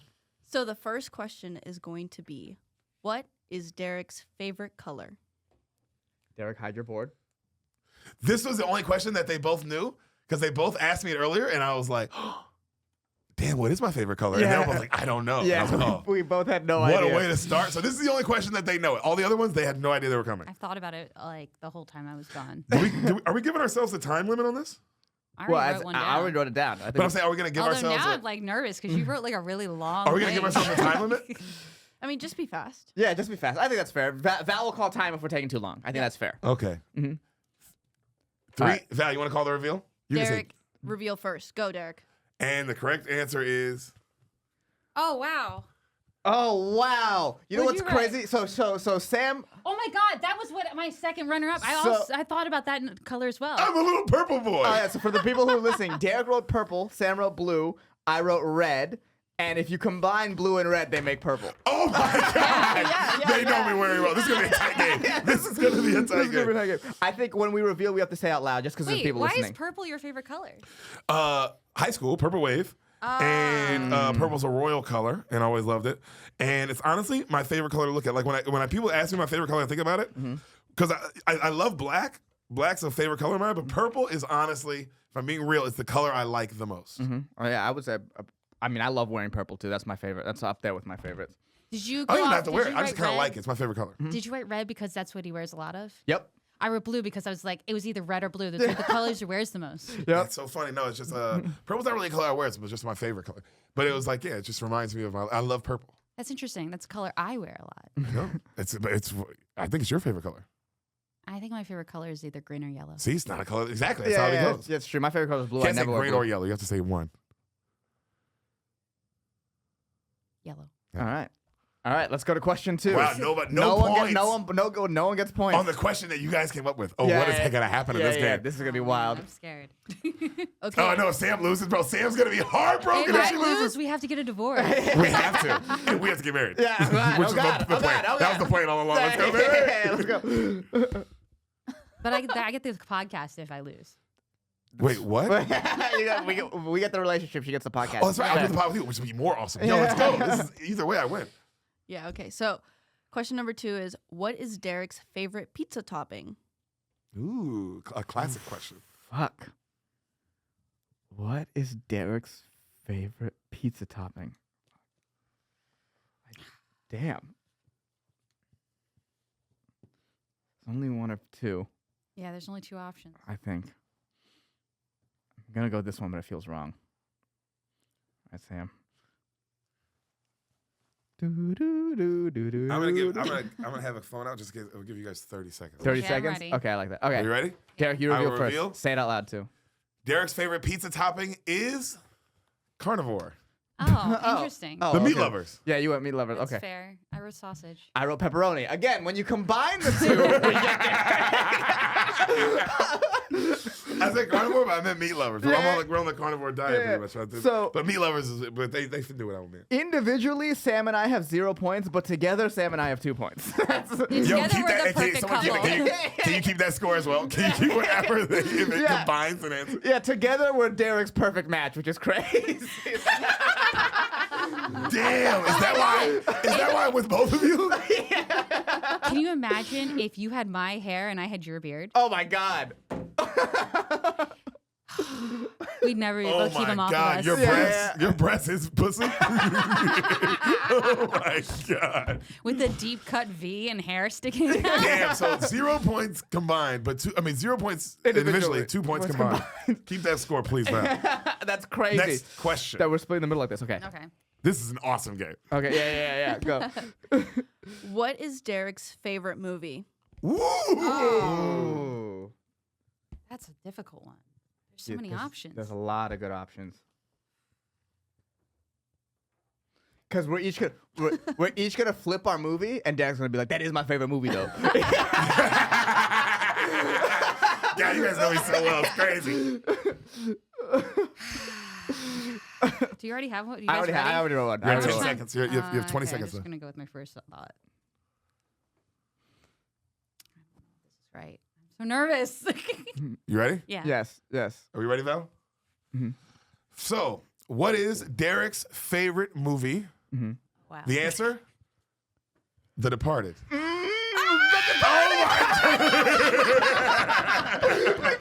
So the first question is going to be, what is Deric's favorite color? Deric, hide your board. This was the only question that they both knew because they both asked me it earlier, and I was like, oh, damn, what is my favorite color? And they were both like, I don't know. And I was like, oh, we both had no what idea. a way to start. So this is the only question that they know. All the other ones, they had no idea they were coming. I thought about it like the whole time I was gone. Are we giving ourselves a time limit on this? I Well, already wrote one down. I already wrote it down. I think But I'm saying, are we going to give Although ourselves now a... I'm like nervous because you wrote like a really long. Are we going to give thing. ourselves a time limit? I mean, just be fast. yeah, just be fast. I think that's fair. Val will call time if we're taking too long. I think that's fair. Okay. Mhm. 3. All right. Val, you want to call the reveal? You can say- Derek, reveal first. Go, Derek. And the correct answer is... Oh wow. Oh wow! You know What'd what's you write? crazy? So Sam. Oh my God, that was what my second runner-up. I thought about that in color as well. I'm a little purple boy. Oh yeah. So for the people who are listening, Derek wrote purple, Sam wrote blue, I wrote red, and if you combine blue and red, they make purple. Oh my God! They know me very well. This is gonna be a tight game. This is gonna be a tight game. I think when we reveal, we have to say out loud, just because there's Wait, people why listening. is purple your favorite color? High school, purple wave. And purple's a royal color, and I always loved it. And it's honestly my favorite color to look at. Like when people ask me my favorite color, I think about it because I love black. Black's a favorite color of mine, but purple is honestly, if I'm being real, it's the color I like the most. Oh yeah, I would say. I mean, I love wearing purple too. That's my favorite. That's up there with my favorites. Did you? I don't even have to did wear you it. I just write kind of red? like it. It's my favorite color. Did you write red because that's what he wears a lot of? Yep. I wrote blue because I was like, it was either red or blue. Those are the colors he wears the most. Yep. That's so funny. No, it's just purple's not really a color I wear. It's just my favorite color. But it was like, yeah, it just reminds me of I love purple. That's interesting. That's a color I wear a lot. No, it's I think it's your favorite color. I think my favorite color is either green or yellow. See, it's not a color. Exactly. That's how it goes. That's true. My favorite color is blue. You can't I say never wear green blue. or yellow. You have to say one. Yellow. All right. Let's go to question 2. Wow, no points. No one gets points. On the question that you guys came up with. Oh, what is going to happen in this game? This is gonna be wild. I'm scared. Okay. Oh, no, if Sam loses, bro, Sam's going to be heartbroken If if she I loses. lose, we have to get a divorce. We have to. And we have to get married. Yeah, I'm glad. Which Oh is God. the Oh plan. God. Oh That was the God. plan all along. Let's go, baby. Let's go. But I get the podcast if I lose. Wait, what? we get the relationship. She gets the podcast. Oh, that's right. I'll do the pod with you, which would be more awesome. Yo, let's go. This is, either way, I win. Yeah, okay. So question number 2 is, what is Derek's favorite pizza topping? Ooh, a classic question. Fuck. What is Derek's favorite pizza topping? Damn. Only one of 2, Yeah, there's only 2 options. I think. I'm gonna go with this one, but it feels wrong. All right, Sam. I'm gonna have a phone out. I'll give you guys 30 seconds. 30 Okay, I'm seconds? ready. Okay, I like that. Are Okay. you ready? Derek, you I reveal will first. reveal? Say it out loud, too. Derek's favorite pizza topping is carnivore. Oh, interesting. The meat lovers. Yeah, you went meat lovers. That's Okay. fair. I wrote sausage. I wrote pepperoni. Again, when you combine the two, we get I said carnivore, but I meant meat lovers. We're on the carnivore diet Yeah. pretty much. So- but meat lovers, but they can do what I want. Individually, Sam and I have 0 points, but together, Sam and I have 2 points. Together we're the perfect couple. Can you keep that score as well? Can you keep whatever if it Yeah. combines an answer? Yeah, together we're Derek's perfect match, which is crazy. Damn, is that why I'm with both of you? Can you imagine if you had my hair and I had your beard? Oh my God. We'd never be able Oh to keep him my off God, of your us. Yeah. breast is pussy. Oh my God. With a deep cut V and hair sticking out. Damn, so 0 points combined, but 0 points individually, 2 points combined. Keep that score, please, man. That's crazy. Next question. That we're split in the middle like this. Okay. Okay. This is an awesome game. Okay. Yeah. Go. What is Derek's favorite movie? Woo! Ooh. That's a difficult one. There's so many options. There's a lot of good options. Because we're each gonna flip our movie, and Derek's gonna be like, "That is my favorite movie, though." Yeah, you guys know me so well. It's crazy. Do you already have one? I already wrote one. You have 10 Which one? seconds. You have 20 okay, seconds I'm left. just gonna go with my first thought. This is right. I'm so nervous. You ready? Yeah. Yes. Are we ready, Val? Mhm. So, what is Derek's favorite movie? Mhm. Wow. The answer? The Departed. We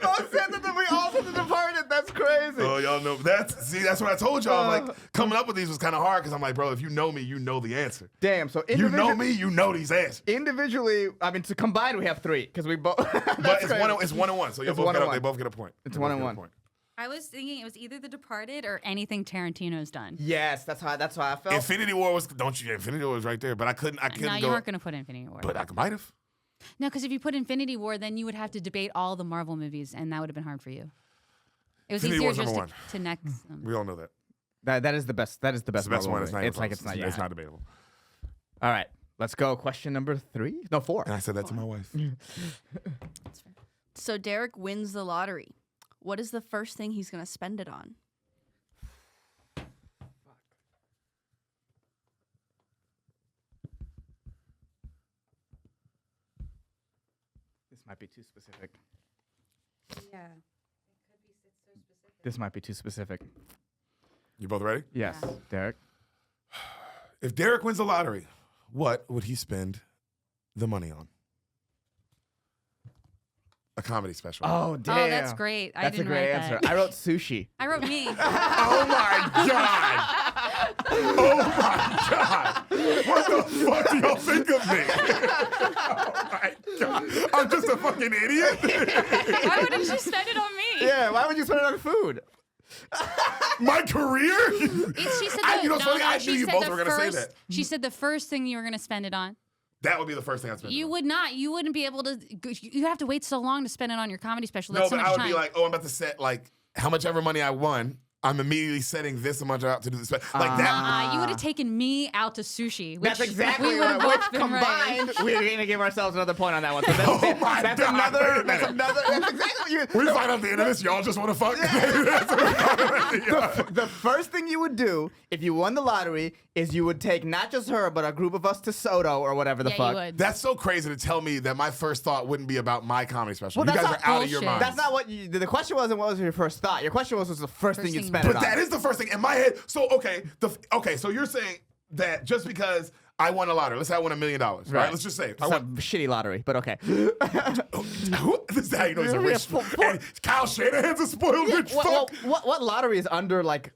both said that. We all said The Departed. That's crazy. Oh, y'all know. That's what I told y'all. Like, coming up with these was kind of hard because I'm like, bro, if you know me, you know the answer. Damn. So You know me, you know these answers. Individually, I mean, to combine, we have 3 because we both. But it's one and one, so It's both one and they one. both get a point. It's They one both and get a one. point. I was thinking it was either The Departed or anything Tarantino's done. Yes, that's how I felt. Infinity War was Infinity War was right there, but I couldn't No, you go. weren't going to put Infinity War. But I might have. No, because if you put Infinity War, then you would have to debate all the Marvel movies, and that would have been hard for you. It was Infinity easier War's just number to next them. We all know that. That is the best. That is the best. It's the best Marvel one. It's not. movie. Even It's like close. it's not. It's Yeah. not debatable. All right, let's go. Question number 3. No, 4. And I said that to my wife. So Deric wins the lottery. What is the first thing he's gonna spend it on? This might be too specific. Yeah. This might be too specific. You both ready? Yes, Yeah. Derek. If Deric wins the lottery, what would he spend the money on? A comedy special. Oh, damn. Oh, that's great. I That's a didn't great write answer. that. I wrote sushi. I wrote me. Oh my God! Oh my God! What the fuck do y'all think of me? Oh my God! I'm just a fucking idiot. Why wouldn't you spend it on me? Yeah, why would you spend it on food? My career? She said You know what's funny? I she knew you said both the were gonna say first- that. She said the first thing you were going to spend it on. That would be the first thing I'd spend. You it on. would not. You wouldn't be able to. You have to wait so long to spend it on your comedy special. No, That's but so I much would time. be like, oh, I'm about to set like how much ever money I won. I'm immediately setting this amount out to do this. Like that. you would have taken me out to sushi. Which That's exactly we what. would've Which both been right. combined, we're gonna give ourselves another point on that one. So that's, Oh my that's God, another. wait a That's minute. another. That's exactly what you. We find out at the end of this, y'all just want to fuck. The first thing you would do if you won the lottery is you would take not just her but a group of us to Soto or whatever the Yeah, fuck. you would. That's so crazy to tell me that my first thought wouldn't be about my comedy special. Well, you that's guys not are out of your bullshit. minds. That's not what you, the question wasn't what was your first thought. Your question was the first thing you'd thing spend you- it But on. that is the first thing in my head. So okay, so you're saying that just because I won a lottery, let's say I won $1 million, right? Let's just say It's I a won. shitty lottery, but okay. This is how you know he's a Yeah, rich. And Kyle Shanahan's a spoiled rich fuck. What lottery is under like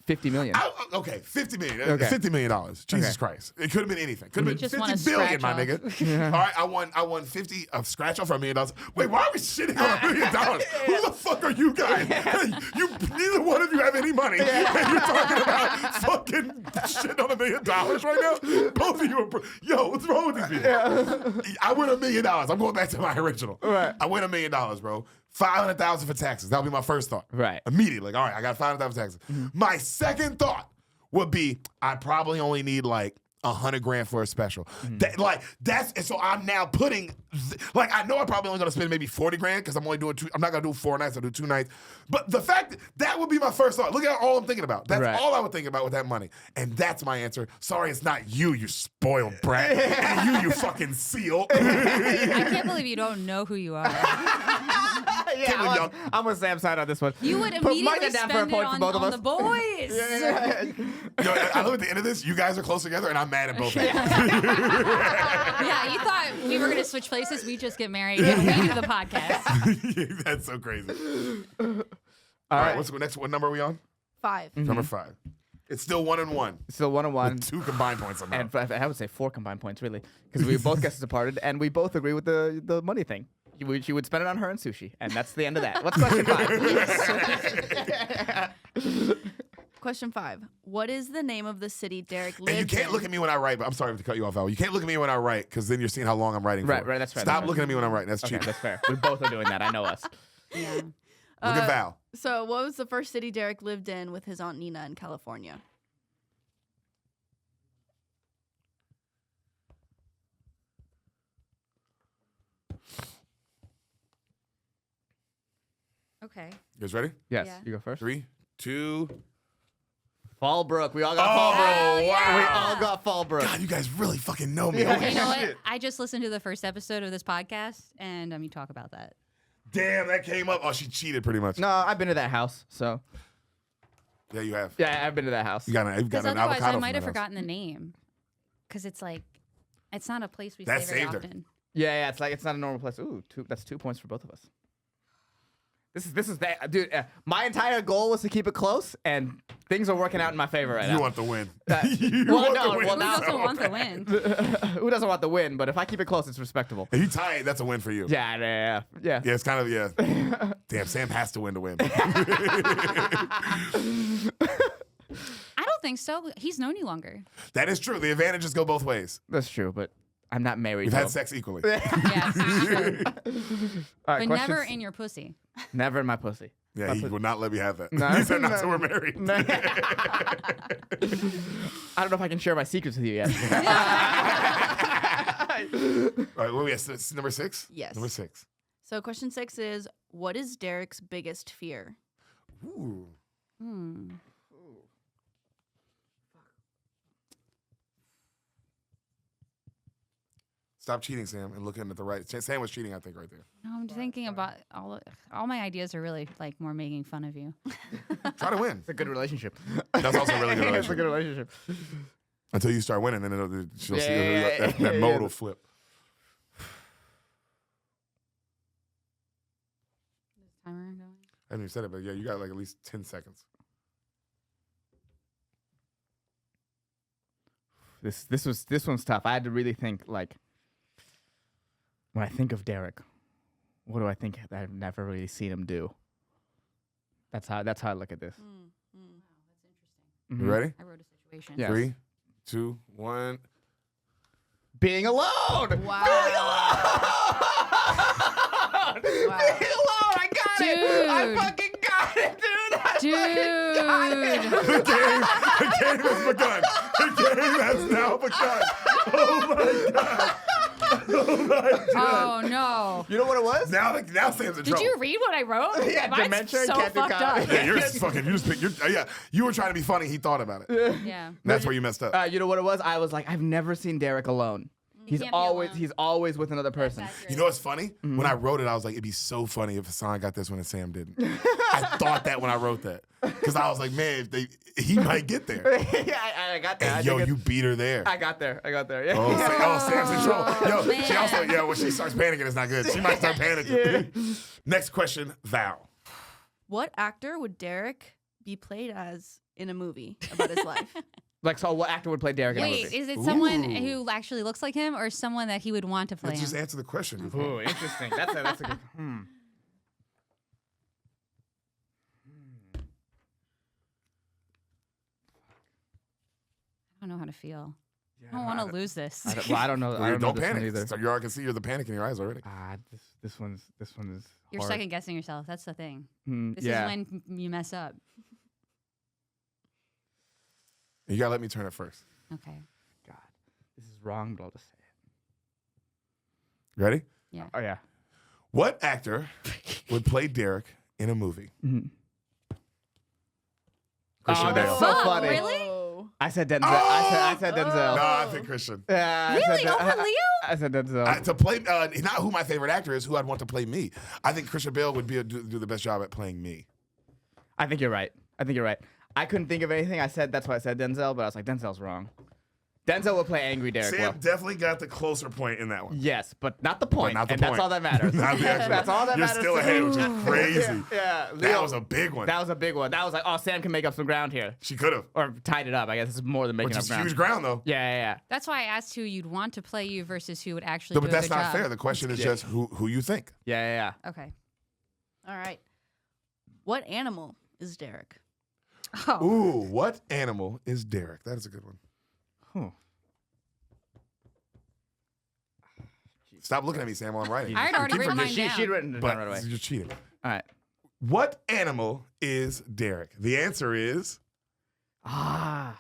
50 million? Okay, $50 million. Okay. $50 million. Jesus Okay. Christ. It could have been anything. Could have been just want a 50 billion, my scratch nigga. All right, I won 50 of scratch off for $1 million. Wait, why are we shitting on $1 million? Who the fuck are you guys? Neither one of you have any money. And you're talking about fucking shit on $1 million right now? Both of you are yo, what's wrong with these people? I win $1 million. I'm going back to my original. Right. I win $1 million, bro. $500,000 for taxes. That would be my first thought. Right. Immediately. Like, all right, I got $500,000 for taxes. My second thought would be I probably only need like $100,000 for a special. And so I'm now putting I know I'm probably only gonna spend maybe $40,000 because I'm only doing I'm not gonna do 4 nights, I'll do 2 nights. But the fact that would be my first thought. Look at all I'm thinking about. That's Right. all I would think about with that money. And that's my answer. Sorry, it's not you, you spoiled brat. And you fucking seal. I can't believe you don't know who you are. Yeah, I'm with Sam's side on this one. You would Put Micah immediately down spend for a it point on, for both of on us. the boys. Yo, I look at the end of this, you guys are close together, and I'm mad at both of you. Yeah, you thought we were going to switch places. We just get married and we do the podcast. That's so crazy. All All right, right. what's the next? What number are we on? 5. Number 5. It's still 1-1. Still 1-1. 2 combined points somehow. And I would say 4 combined points, really, because we both guesses departed, and we both agree with the money thing. She would spend it on her and sushi, and that's the end of that. What's question 5? Question 5. What is the name of the city Deric lived And you can't in? look at me when I write, but I'm sorry to cut you off, Val. You can't look at me when I write, because then you're seeing how long I'm writing for. Right, that's fair. Stop that's looking at me when I'm writing. That's fair. cheap. Okay, that's fair. We both are doing that. I know us. Yeah. Look at Val. So, what was the first city Deric lived in with his Aunt Nina in California? Okay. You guys ready? Yes, Yeah. you go first. 3, 2. Fallbrook. We all got Oh, Fallbrook. wow. We all got Fallbrook. God, you guys really fucking know me. Yeah. Holy You know what? shit. I just listened to the first episode of this podcast, and you talk about that. Damn, that came up. Oh, she cheated pretty much. No, I've been to that house, so. Yeah, you have. Yeah, I've been to that house. You got an Because avocado. otherwise, I from might have that house. forgotten the name. Because it's like, it's not a place we That stay very saved her. often. Yeah, it's not a normal place. Ooh, that's 2 points for both of us. This is that, dude. My entire goal was to keep it close, and things are working out in my favor right You now. want the win. You want no, the win. well, Who now- doesn't want the win? Who doesn't want the win? But if I keep it close, it's respectable. If you tie it, that's a win for you. Yeah. Yeah, it's kind of, yeah. Damn, Sam has to win to win. I don't think so. He's known you longer. That is true. The advantages go both ways. That's true, but I'm not married. We've though. had sex equally. Yes, it's true. All right, But never questions? in your pussy. Never in my pussy. Yeah, he would not let me have that. No. He said not till we're married. I don't know if I can share my secrets with you yet. All right, what are we at? It's number 6? Yes. Number 6. So question 6 is, what is Deric's biggest fear? Ooh. Hmm. Stop cheating, Sam, and looking at the right. Sam was cheating, I think, right there. No, I'm thinking about all my ideas are really like more making fun of you. Try to win. It's a good relationship. That's also a really good It's a relationship. good relationship. Until you start winning, then she'll see Yeah, that yeah, mode yeah. will flip. Timer going? I haven't even said it, but yeah, you got like at least 10 seconds. This one's tough. I had to really think, like, when I think of Deric, what do I think that I've never really seen him do? That's how I look at this. You ready? I wrote a situation. Yeah. 3, 2, 1. Being alone. Wow. Being alone. Being alone. I got it. I Dude. fucking got it, dude. I Dude. fucking got it. The game has begun. The game has now begun. Oh my god. Oh my god. Oh no. You know what it was? Now Sam's in Did trouble. you read what I wrote? Yeah, Mine's dementia, so can't do fucked comedy. up. Yeah, you're fucking. You just picked. Yeah, you were trying to be funny. He thought about it. Yeah. That's where you messed up. You know what it was? I was like, I've never seen Deric alone. He's can't be always alone. with another person. You know what's funny? When I wrote it, I was like, it'd be so funny if Ehsan got this one and Sam didn't. I thought that when I wrote that. Because I was like, man, he might get there. Yeah, I got there. And yo, you beat her there. I got there. Yeah. Oh, Sam's in trouble. Yo, she man. also, when she starts panicking, it's not good. She might start panicking. Next question, Val. What actor would Deric be played as in a movie about his life? Like, so what actor would play Deric in a Wait, movie? is it someone Ooh. who actually looks like him or someone that he would want to play Let's just him? answer the question. Ooh, interesting. That's a good. I don't know how to feel. I don't want to lose this. I don't know. Well, I don't know don't this one panic. either. So I can see you're the panic in your eyes already. This one is. You're hard. second guessing yourself. That's the thing. This yeah. is when you mess up. You gotta let me turn it first. Okay. God, this is wrong, but I'll just say it. Ready? Yeah. Oh yeah. What actor would play Deric in a movie? Christian Oh, that's Bale. so Oh, funny. really? I said Denzel. I said Denzel. No, I think Christian. Yeah, I Really? said Over Leo? I said Denzel. To play, not who my favorite actor is, who I'd want to play me. I think Christian Bale would do the best job at playing me. I think you're right. I couldn't think of anything. That's why I said Denzel, but I was like, Denzel's wrong. Denzel will play angry Deric Sam well. definitely got the closer point in that one. Yes, but not the point. not the and point. that's all that matters. Not the actual- That's all that You're matters. still to ahead, me. which is crazy. Yeah, That Leo- was a big one. That was a big one. That was like, oh, Sam can make up some ground here, She could have, or tied it up. I guess it's more than making which up is ground. huge ground though. Yeah. That's why I asked who you'd want to play you versus who would actually No, do but a that's good not job. fair. The question is Yeah. just who you think. Yeah. Okay. All right. What animal is Deric? Oh. Ooh, what animal is Deric? That is a good one. Huh. Stop looking at me, Sam, while I'm writing. I had already Keep written forgetting- mine down. She'd written it But down right away. you're cheating. All right. What animal is Deric? The answer is. I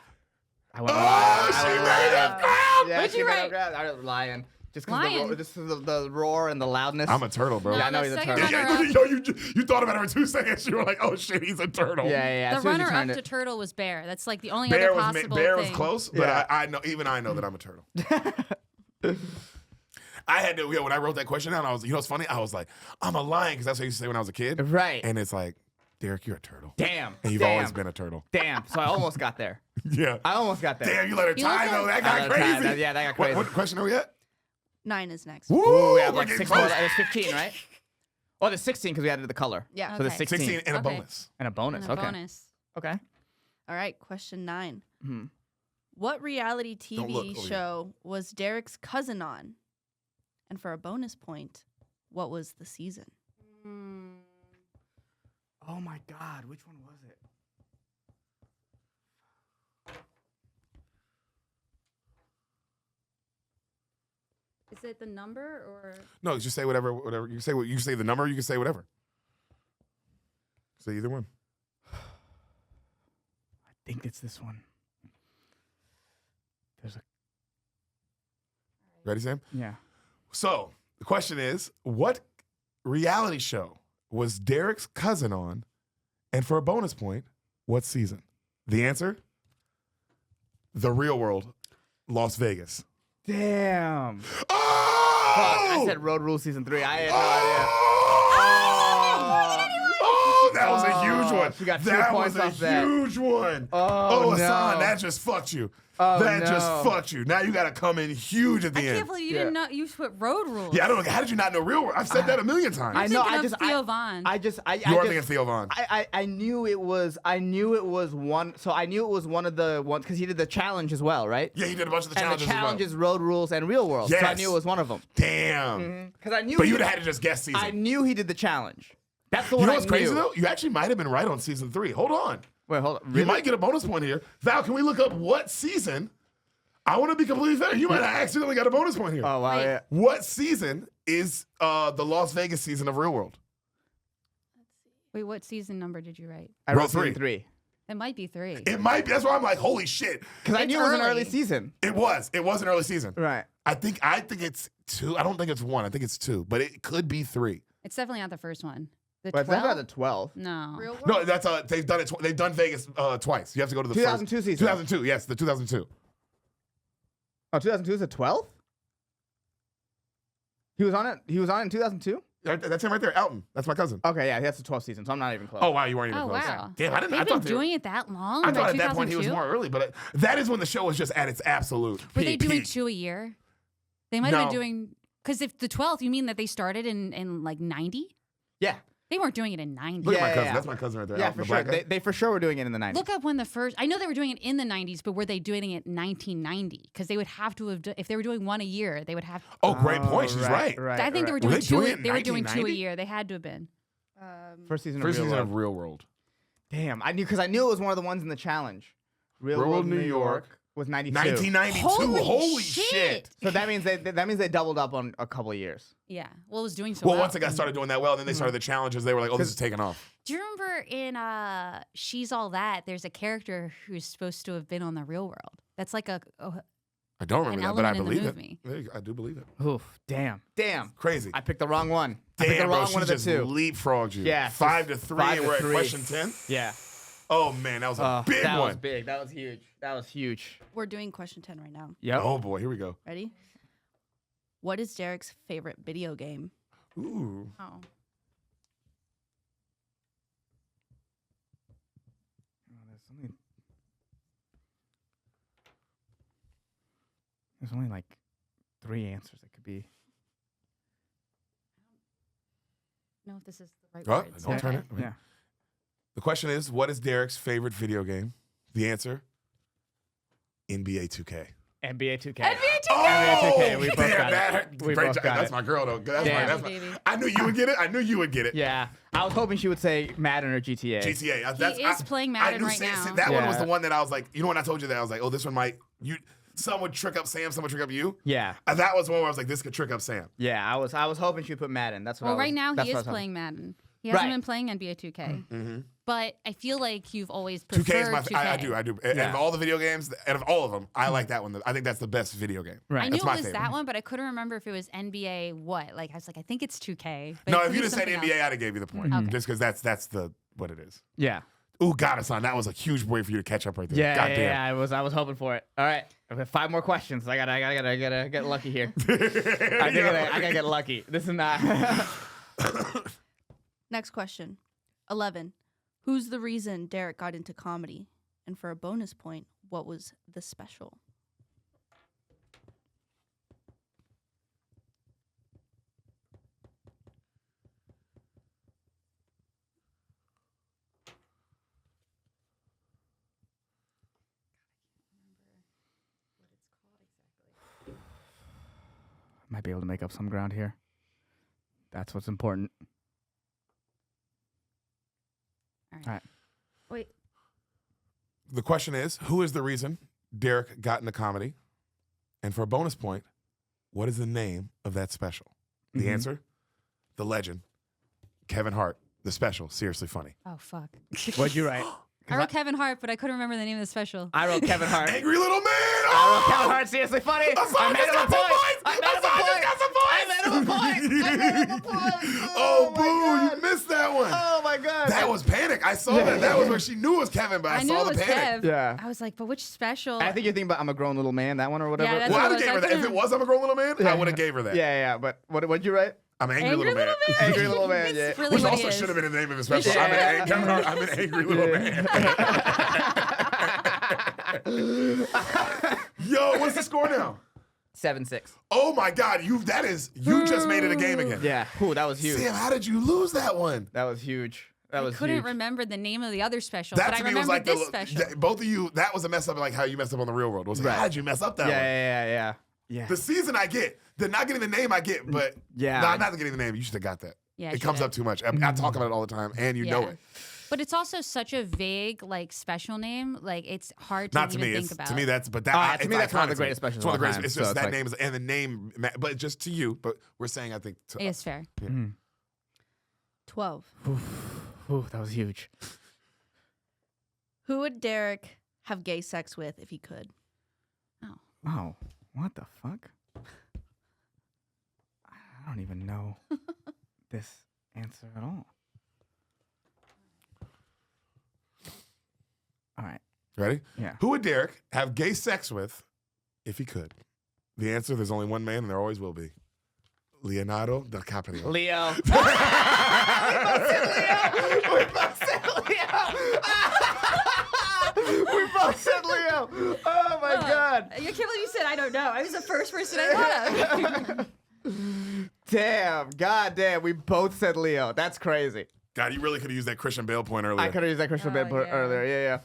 went Oh, she made up ground! Yeah, What'd she you made write? up ground. I wrote lion. Just Lion? because the roar and the loudness. I'm a turtle, bro. No, Yeah, I know the he's a second turtle. runner-up- Yo, you thought about it for 2 seconds. You were like, oh shit, he's a turtle. Yeah. The as soon as you runner-up turned to it- turtle was bear. That's like the only Bear other was possible Bear thing. was close, but Yeah. I know that I'm a turtle. I had to, when I wrote that question down, I was, you know what's funny? I was like, I'm a lion, because that's what I used to say when I was a kid. Right. And it's like, Derek, you're a turtle. Damn. And you've always been a turtle. Damn. So I almost got there. Yeah. I almost got there. Damn, you let her You tie look though. That like- got I let her tie. crazy. Yeah, that got crazy. What question are we at? 9 is next. Woo! Ooh, we have we're like getting 6 more. close. There's 15, right? Oh, there's 16 because we added the color. Yeah. So there's Okay. 16. 16 and a Okay. bonus. And a bonus. And a Okay. bonus. Okay. All right, question 9. Hmm. What reality Don't look. TV Oh, yeah. show was Deric's cousin on? And for a bonus point, what was the season? Oh my God. Which one was it? Is it the number or? No, just say whatever. You can say what you can say the number. You can say whatever. Say either one. I think it's this one. There's a Ready, Sam? yeah. So the question is, what reality show was Derek's cousin on? And for a bonus point, what season? The answer: The Real World, Las Vegas. Damn. Oh! Fuck, I said Road Rules season 3. I had no idea. Oh, that was a huge one. She got 2 that points was a off that. huge one. Oh, Hassan, no. that just fucked you. Oh, that just no. fucked you. Now you got to come in huge at the I end. can't believe you Yeah. didn't know you put road rules. Yeah, I don't know. How did you not know Real World? I've said that a million times. I know. Thinking I of just Theo Von. I you are thinking Theo Von. I knew it was one. So I knew it was one of the ones because he did the challenge as well, right? Yeah, he did a bunch of the And challenges the as well. challenges, Road Rules, and Real World. So I Yes. knew it was one of them. Damn. Because I knew. But he you'd did- have had to just guess season. I knew he did the challenge. That's the You one know I what's crazy knew. though? You actually might have been right on season 3. Hold on. Wait, hold on. You Really? might get a bonus point here. Val, can we look up what season? I want to be completely fair. You might have accidentally got a bonus point here. Oh wow. Wait. Yeah. What season is the Las Vegas season of Real World? Wait, what season number did you write? I Row wrote season 3. 3 It might be 3. It might be. That's why I'm like, holy shit. because I It's knew it was an early. early season. It was. It was an early season. Right. I think it's 2. I don't think it's 1. I think it's 2. But it could be 3. It's definitely not the first one. The But 12? that's not the 12. No. Real World? No, that's they've done it. They've done Vegas twice. You have to go to the 2002 first. season. 2002. Yes, the 2002. Oh, 2002 is the 12th. He was on it. He was on it in 2002. That's him right there, Elton. That's my cousin. Okay, yeah, that's the 12th season, so I'm not even close. Oh wow, you weren't even Oh, close. wow. Damn, I didn't. They've I been thought they were- doing it that long? I thought Like at that point he was 2002? more early, but that is when the show was just at its absolute. Were they peak. doing 2 a year? They might have No. been doing... Because if the 12th, you mean that they started in like 90? Yeah, They weren't doing it in 90. Look at my Yeah, cousin. yeah. That's my cousin right there. yeah, Elton, for the sure. black guy. They for sure were doing it in the 90s. Look up when the first... I know they were doing it in the 90s, but were they doing it in 1990? Because they would have to have... If they were doing 1 a year, they would have... Oh, great point. She's right. I think they were Were doing they 2 doing it in They were doing 2 a 1990? year. They had to have been. First season First of Real season World. of Real World. Damn, I knew because I knew it was one of the ones in the challenge. Real World New York was 92. 1992. Holy shit. shit. So that means they doubled up on a couple of years. Yeah. Well, it was doing so Well, well. once they got started doing that well, and then they started the challenges, they were like, "Oh, this is taking off." Do you remember in She's All That, there's a character who's supposed to have been on The Real World? That's like I don't remember that, but I element in the believe it. movie. There you go. I do believe it. Oof, damn. Crazy. I picked the wrong one. I picked the Damn, bro, wrong she one of the just two. leapfrogged you. Yeah, 5 to 3, 5 and to we're at 3. question 10. Yeah. Oh man, that was a big that one. was big. That was huge. That was huge. We're doing question 10 right now. Yep. Oh boy, here we go. Ready? What is Derek's favorite video game? Ooh. Oh. There's only like 3 answers that could be. know if this is the right Oh, words. don't turn it. Yeah. The question is, what is Derek's favorite video game? The answer: NBA 2K. NBA 2K. NBA 2K. Oh, 2K, we both damn, got it. that, We great both job. got That's it. my girl, though. That's Damn. my, Baby. I knew you would get it. I knew you would get it. Yeah. I was hoping she would say Madden or GTA. GTA. He is playing Madden knew right now. That one was Yeah. the one that I was like, you know, when I told you that, I was like, oh, this one might. Some would trick up Sam, some would trick up you. Yeah. And that was one where I was like, this could trick up Sam. Yeah. I was hoping she would put Madden. That's what Well, I was, right now that's he what I is was hoping. playing Madden. He hasn't Right. been playing NBA 2K. Mm-hmm. But I feel like you've always 2K is preferred my. 2K. I do. And Yeah. of all the video games, and of all of them, I like that one. I think that's the best video game. Right. I knew That's it my was favorite. that one, but I couldn't remember if it was NBA what. Like I was like, I think it's 2K. But No, it if could you'd be have said something NBA, else. I'd have gave you the point. Okay. Just because that's the what it is. Yeah. Ooh, God, Ehsan, that was a huge way for you to catch up right there. Yeah, God yeah, I was hoping for it. All right, I have 5 more questions. I gotta get lucky here. I gotta get lucky. This is not. Next question. 11. Who's the reason Deric got into comedy? And for a bonus point, what was the special? Might be able to make up some ground here. That's what's important. All All right. Wait. The question is, who is the reason Deric got into comedy? And for a bonus point, what is the name of that special? The answer, the legend, Kevin Hart, the special, Seriously Funny. Oh, fuck. What'd you write? I wrote Kevin Hart, but I couldn't remember the name of the special. I wrote Kevin Hart. Angry Little Man! I wrote Kevin Hart, Seriously Funny. I made him a point! I made him a point! Oh, boo, you missed that one. Oh my God. That was Panic. I saw that. That was where she knew it was Kevin, but I knew saw it the was Panic. Kev. Yeah. I was like, but which special? I think you're thinking about I'm a Grown Little Man, that one or whatever. Yeah, that's Well, what I it would have was. gave her that. If it was I'm a Grown Little Man, I would have gave her that. Yeah, but what'd you write? I'm an angry little man. Angry Little Man, It's yeah. really Which what he also is. should have been the name of his special. Yeah. Kevin Hart, I'm an angry little man. Yo, what's the score now? 7-6. Oh my God, you just made it a game again. Yeah. Ooh, that was huge. Sam, how did you lose that one? That was huge. That was I couldn't huge. remember the name of the other special, That but I to me was remembered like this special. both of you. That was a mess up, like how you messed up on The Real World. Was like, Right. how did you mess up that one? Yeah. The season I get, the not getting the name I get, but Yeah. no, not getting the name. You should have got that. Yeah, I it comes should've. up too much. I talk about it all the time, and you know Yeah. it. But it's also such a vague, like, special name. Like, it's hard to Not to even me. think It's, about. to me, that's but that. to it's me, that's one of iconic the to greatest specials It's one of the of all greatest. time, It's so just it's that like- name is and the name, but just to you. But we're saying, I think. To It's fair. 12. Ooh, that was huge. Who would Deric have gay sex with if he could? Oh, what the fuck? I don't even know this answer at all. All right. Ready? Yeah. Who would Deric have gay sex with if he could? The answer: there's only one man, and there always will be. Leonardo DiCaprio. Leo. We both said Leo. Oh my God. I can't believe you said I don't know. I was the first person I thought of. Damn. God damn. We both said Leo. That's crazy. God, you really could have used that Christian Bale point earlier. I could have used that Christian Bale yeah. earlier. Yeah.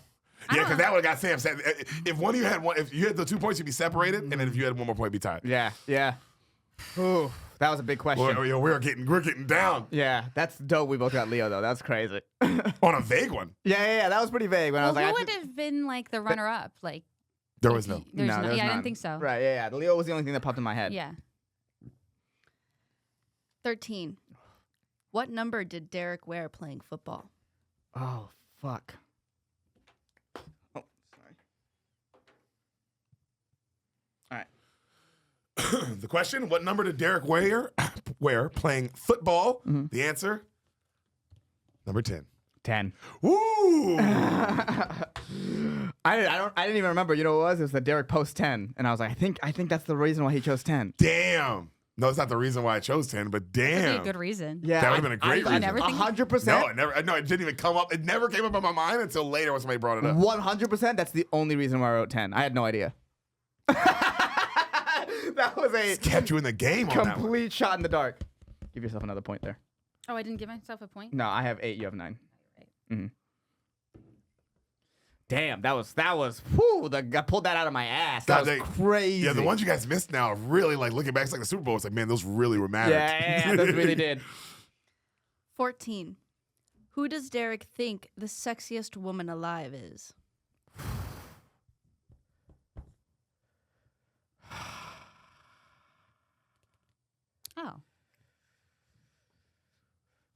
Yeah, because that would have got Sam. If one of you had one, if you had the 2 points, you'd be separated, and then if you had one more point, you'd be tied. Yeah. Ooh, that was a big question. We're getting down Yeah, that's dope. We both got Leo though. That's crazy. on a vague one. Yeah. That was pretty vague. When I Well, was like, who would have been, like, the runner-up? Like, There was no. there's no. there was Yeah, I none. didn't think so. Right. Yeah. Leo was the only thing that popped in my head. Yeah. 13. What number did Deric wear playing football? Oh fuck. Oh, sorry. All right. The question: what number did Deric wear playing football? The answer: number 10. 10. Woo! I didn't even remember. You know what it was? It was the Deric post 10, and I was like, I think that's the reason why he chose 10. Damn. No, it's not the reason why I chose 10, but That'd be damn. a good reason. Yeah, That would've been a great I reason. never think 100%. No, it never. No, it didn't even come up. It never came up in my mind until later when somebody brought it up. 100%. That's the only reason why I wrote 10. I had no idea. That was a Kept you in the game on that one. complete shot in the dark. Give yourself another point there. Oh, I didn't give myself a point? No, I have 8. You have 9. Damn, that was. Whew, I pulled that out of my ass. That God, was crazy. Yeah, the ones you guys missed now are really like looking back. It's like the Super Bowl. It's like, man, those really were mattered. Yeah, those really did. 14. Who does Deric think the sexiest woman alive is? Oh.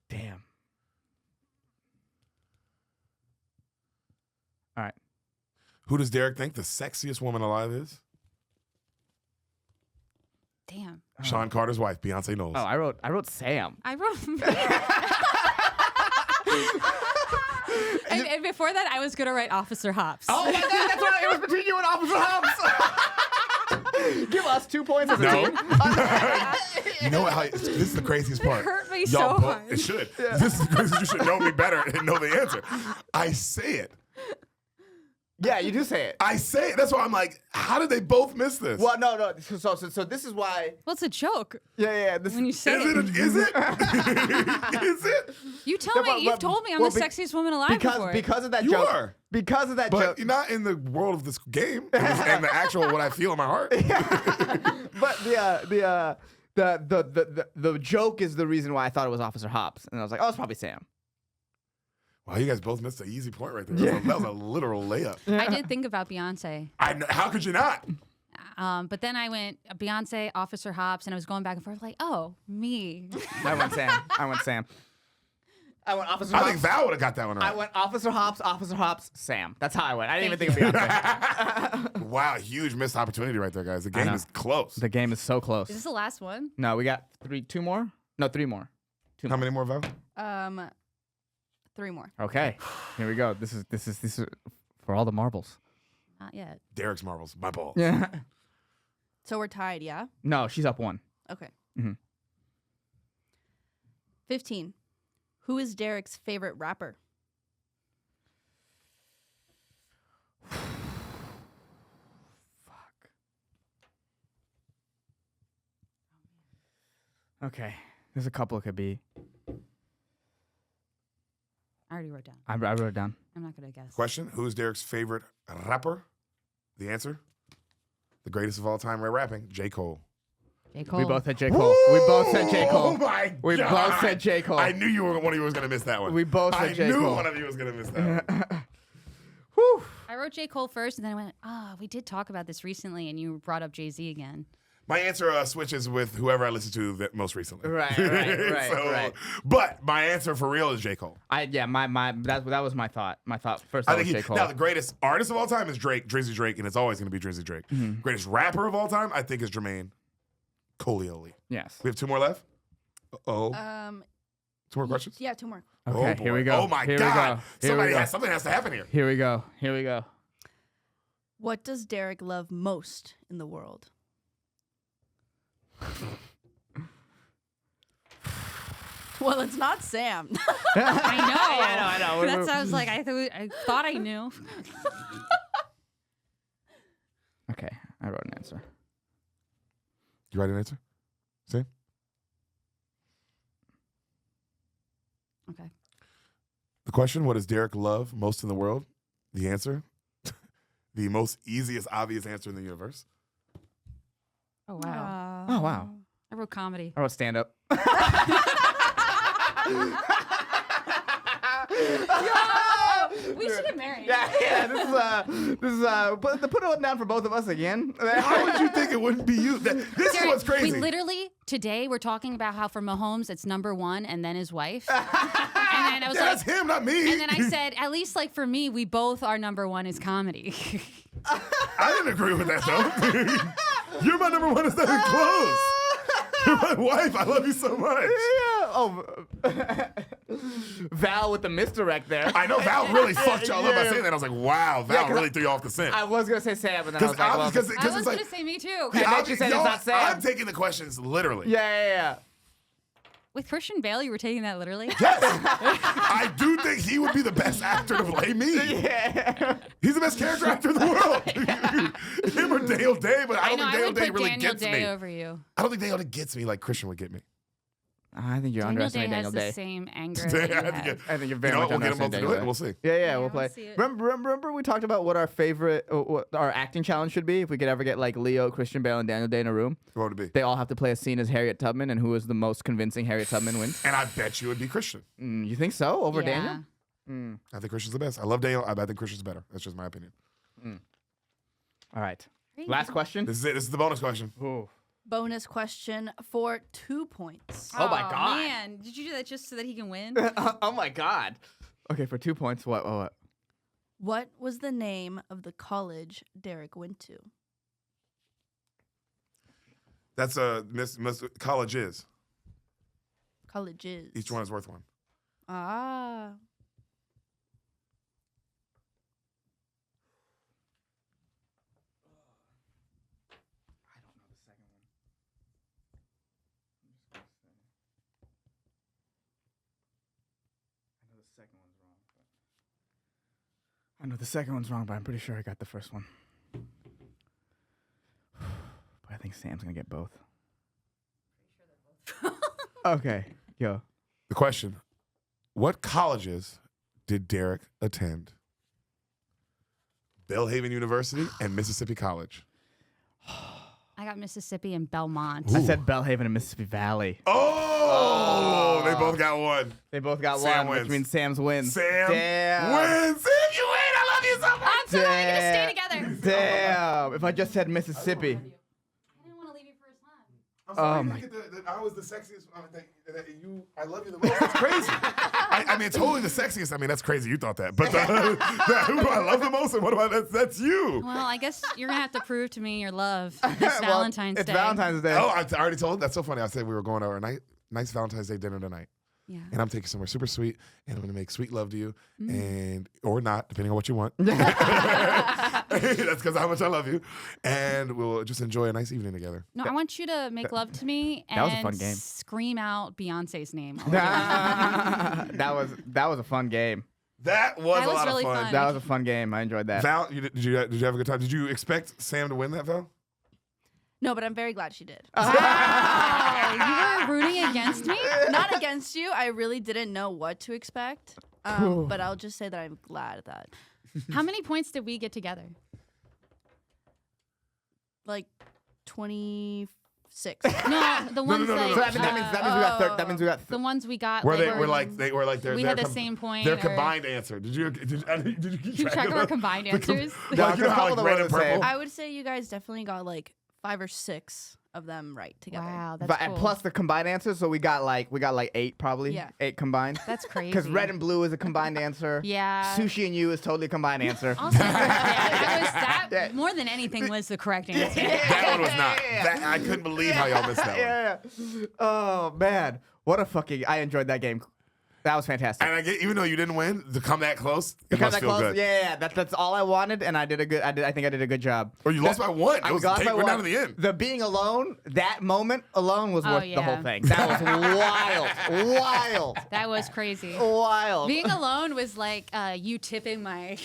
Damn. All right. Who does Deric think the sexiest woman alive is? Damn. Sean Carter's wife, Beyonce Knowles. Oh, I wrote Sam. I wrote. and before that, I was gonna write Officer Hops. Oh my God, that's right. It was between you and Officer Hobbs. Give us 2 points as a No. team. You know how this is the craziest part. hurt me Y'all so both, hard. It should. This is the craziest. You should know me better and know the answer. I say it. Yeah, you do say it. I say it. That's why I'm like, how did they both miss this? Well, no. So this is why. Well, it's a joke Yeah. This when you say Is it. it? Is it? Is it? You tell Yeah, me. but- You've but- told me I'm well, the be- sexiest woman alive before. Because of that You joke. are. Because of that But joke. you're not in the world of this game and the actual what I feel in my heart. But the joke is the reason why I thought it was Officer Hops, and I was like, oh, it's probably Sam. Wow, you guys both missed an easy point right there. That was a literal layup. I did think about Beyonce. I know, how could you not? But then I went Beyonce, Officer Hops, and I was going back and forth like, oh, me. I went Sam. I went Officer I Hops. think Val would have got that one right. I went Officer Hops, Sam. That's how I went. I didn't even think of Beyonce. Wow, huge missed opportunity right there, guys. The game know. is close. The game is so close. Is this the last one? No, we got two more. No, 3 more. How many more, Val? 3 more. Okay, here we go. This is for all the marbles. Not yet. Derek's marbles. My balls. Yeah. So we're tied, yeah? No, she's up 1. Okay. Mhm. 15. Who is Deric's favorite rapper? Okay, there's a couple it could be. I already wrote down. I wrote it down. I'm not going to guess. Question: Who is Derek's favorite rapper? The answer: the greatest of all time rapping, J. Cole. J. Cole. We both said J. Cole. We both said J. Cole. Oh my We God. both said J. Cole. I knew one of you was gonna miss that one. We both said J. I knew Cole. one of you was gonna miss that one. Whew. I wrote J. Cole first, and then I went, we did talk about this recently, and you brought up Jay-Z again. My answer switches with whoever I listened to most recently. Right. But my answer for real is J. Cole. That was my thought. My thought first. I That was think J. Cole. now the greatest artist of all time is Drizzy Drake, and it's always going to be Drizzy Drake. Mm-hmm. Greatest rapper of all time, I think, is Jermaine Coley. Yes. We have 2 more left. Oh, 2 more questions. Yeah, 2 more. Okay. boy. Here we go. Oh my Here God! We go. Here we go. Something has to happen here. Here we go. Here we go. What does Deric love most in the world? Well, it's not Sam. I know. That's why I was like, I thought I knew. Okay. I wrote an answer. You write an answer. See. Okay. The question: What does Deric love most in the world? The answer: the most easiest, obvious answer in the universe. Oh, wow. Oh, wow. I wrote comedy. I wrote stand up. We should have married. Yeah. This is put it down for both of us again. How would you think it wouldn't be you? This is what's crazy. We literally, today, we're talking about how for Mahomes, it's number 1 and then his wife. And then I was That's like, him, not me. and then I said, at least like for me, we both are number 1 is comedy. I didn't agree with that though. You're my number 1. It's not even close. You're my wife. I love you so much. Yeah. Oh, Val with the misdirect there. I know Val really fucked y'all up by Yeah. saying that. I was like, wow, Val 'cause really threw you off the scent. I was gonna say Sam, and then I was like, well, I was it's going like, to say me too. And then she said it's not Sam. I'm taking the questions literally. yeah. With Christian Bale, you were taking that literally? Yes. I do think he would be the best actor to play me. Yeah. He's the best character actor in the world. Him or Dale Day, but I don't think I Dale would Day put really Daniel gets Day me. over you. I don't think Dale Day gets me like Christian would get me. I think you're Daniel Day underestimating has Daniel the Day. same anger I that you think have. it- I think you're You very know much what? We'll get them both to underestimating do it. Daniel We'll Day. see. Yeah, Yeah, we'll we'll play. see it. Remember we talked about what our favorite, what our acting challenge should be if we could ever get like Leo, Christian Bale, and Daniel Day in a room. What would it be? They all have to play a scene as Harriet Tubman, and who is the most convincing Harriet Tubman wins. And I bet you would be Christian. You think so over Yeah. Daniel? I think Christian's the best. I love Daniel. I think Christian's better. That's just my opinion. All right. Last question. This is it. This is the bonus question. Ooh. Bonus question for 2 points. Oh my God. Man, did you do that just so that he can win? Oh my God. Okay, for 2 points. What? What was the name of the college Deric went to? That's Miss colleges. Colleges. Each one is worth 1. Ah. I know the second one's wrong, but I'm pretty sure I got the first one. But I think Sam's gonna get both. Okay, yo. The question: what colleges did Deric attend? Belhaven University and Mississippi College. I got Mississippi and Belmont. I said Belhaven and Mississippi Valley. Oh, they both got one. They both got Sam one, wins. which means Sam's wins. Sam Damn. wins. Sam, you win. I love you so much. I'm sorry, we're gonna stay together. Damn. If I just said Mississippi. I didn't want to leave you for his time. I'm sorry, Oh you my- didn't get I was the sexiest. I love you the most. That's crazy. I mean, totally the sexiest. I mean, that's crazy. You thought that, but who do I love the most? And what do I? That's you. Well, I guess you're gonna have to prove to me your love this Valentine's it's Day. Valentine's Day. Oh, I already told. That's so funny. I said we were going over a nice Valentine's Day dinner tonight, Yeah. and I'm taking somewhere super sweet, and I'm gonna make sweet love to you, and or not, depending on what you want. That's because of how much I love you, and we'll just enjoy a nice evening together. No, I want you to make love to me and That was a fun game. scream out Beyonce's name. that was a fun game. That was That a was lot really of fun. fun. That was a fun game. I enjoyed that. Val, did you have a good time? Did you expect Sam to win that, Val? No, but I'm very glad she did. Oh, you were rooting against me? Not against you. I really didn't know what to expect. But I'll just say that I'm glad that How many points did we get together? like 26. No, the ones no, like So that means we got third. That means we got. the ones we got. Where like, they were like we had the same point. Their or- combined answer. Did you keep Keep track of our combined answers. Like, you know how couple like that red were and the same. purple? I would say you guys definitely got like 5 or 6 of them right together. Wow, that's But cool. plus the combined answers, so we got like 8 probably. Yeah. 8 combined. That's crazy. Because red and blue is a combined answer. Yeah. Sushi and you is totally a combined answer. Also, that Yeah. more than anything was the correct answer. That one was not. That, I couldn't believe how y'all missed that one. Yeah. Oh man, what a fucking! I enjoyed that game. That was fantastic. And I get, even though you didn't win, to come that close, it Because must that feel close, good. yeah, that's all I wanted, and I did a good. I think I did a good job. Or you lost by 1. It was lost by we're down one. to the end. The being alone, that moment alone was Oh, worth the yeah. whole thing. That was wild, That was crazy. wild. Being alone was like you tipping my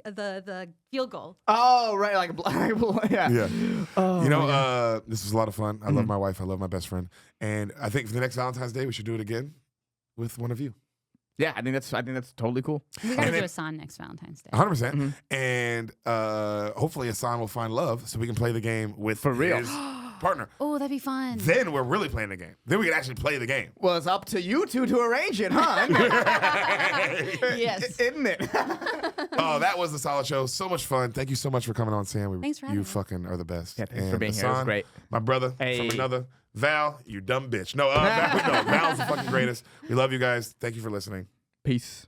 the field goal. Oh right, like yeah. Yeah. Oh, You know, man. this was a lot of fun. I Mm-hmm. love my wife. I love my best friend. And I think for the next Valentine's Day, we should do it again with one of you. Yeah, I think that's totally cool. We gotta And do then- Ehsan next Valentine's Day. 100%. Mm-hmm. And hopefully Ehsan will find love so we can play the game with For real. his partner. Oh, that'd be fun. Then we're really playing the game. Then we can actually play the game. Well, it's up to you two to arrange it, huh? Yes. Isn't it? Oh, that was the solid show. So much fun. Thank you so much for coming on, Sam. Thanks for You having me. fucking are the best. Yeah, thanks for And being here. It was Ehsan, great. My brother Hey. from another. Val, you dumb bitch. No, Val's the fucking greatest. We love you guys. Thank you for listening. Peace.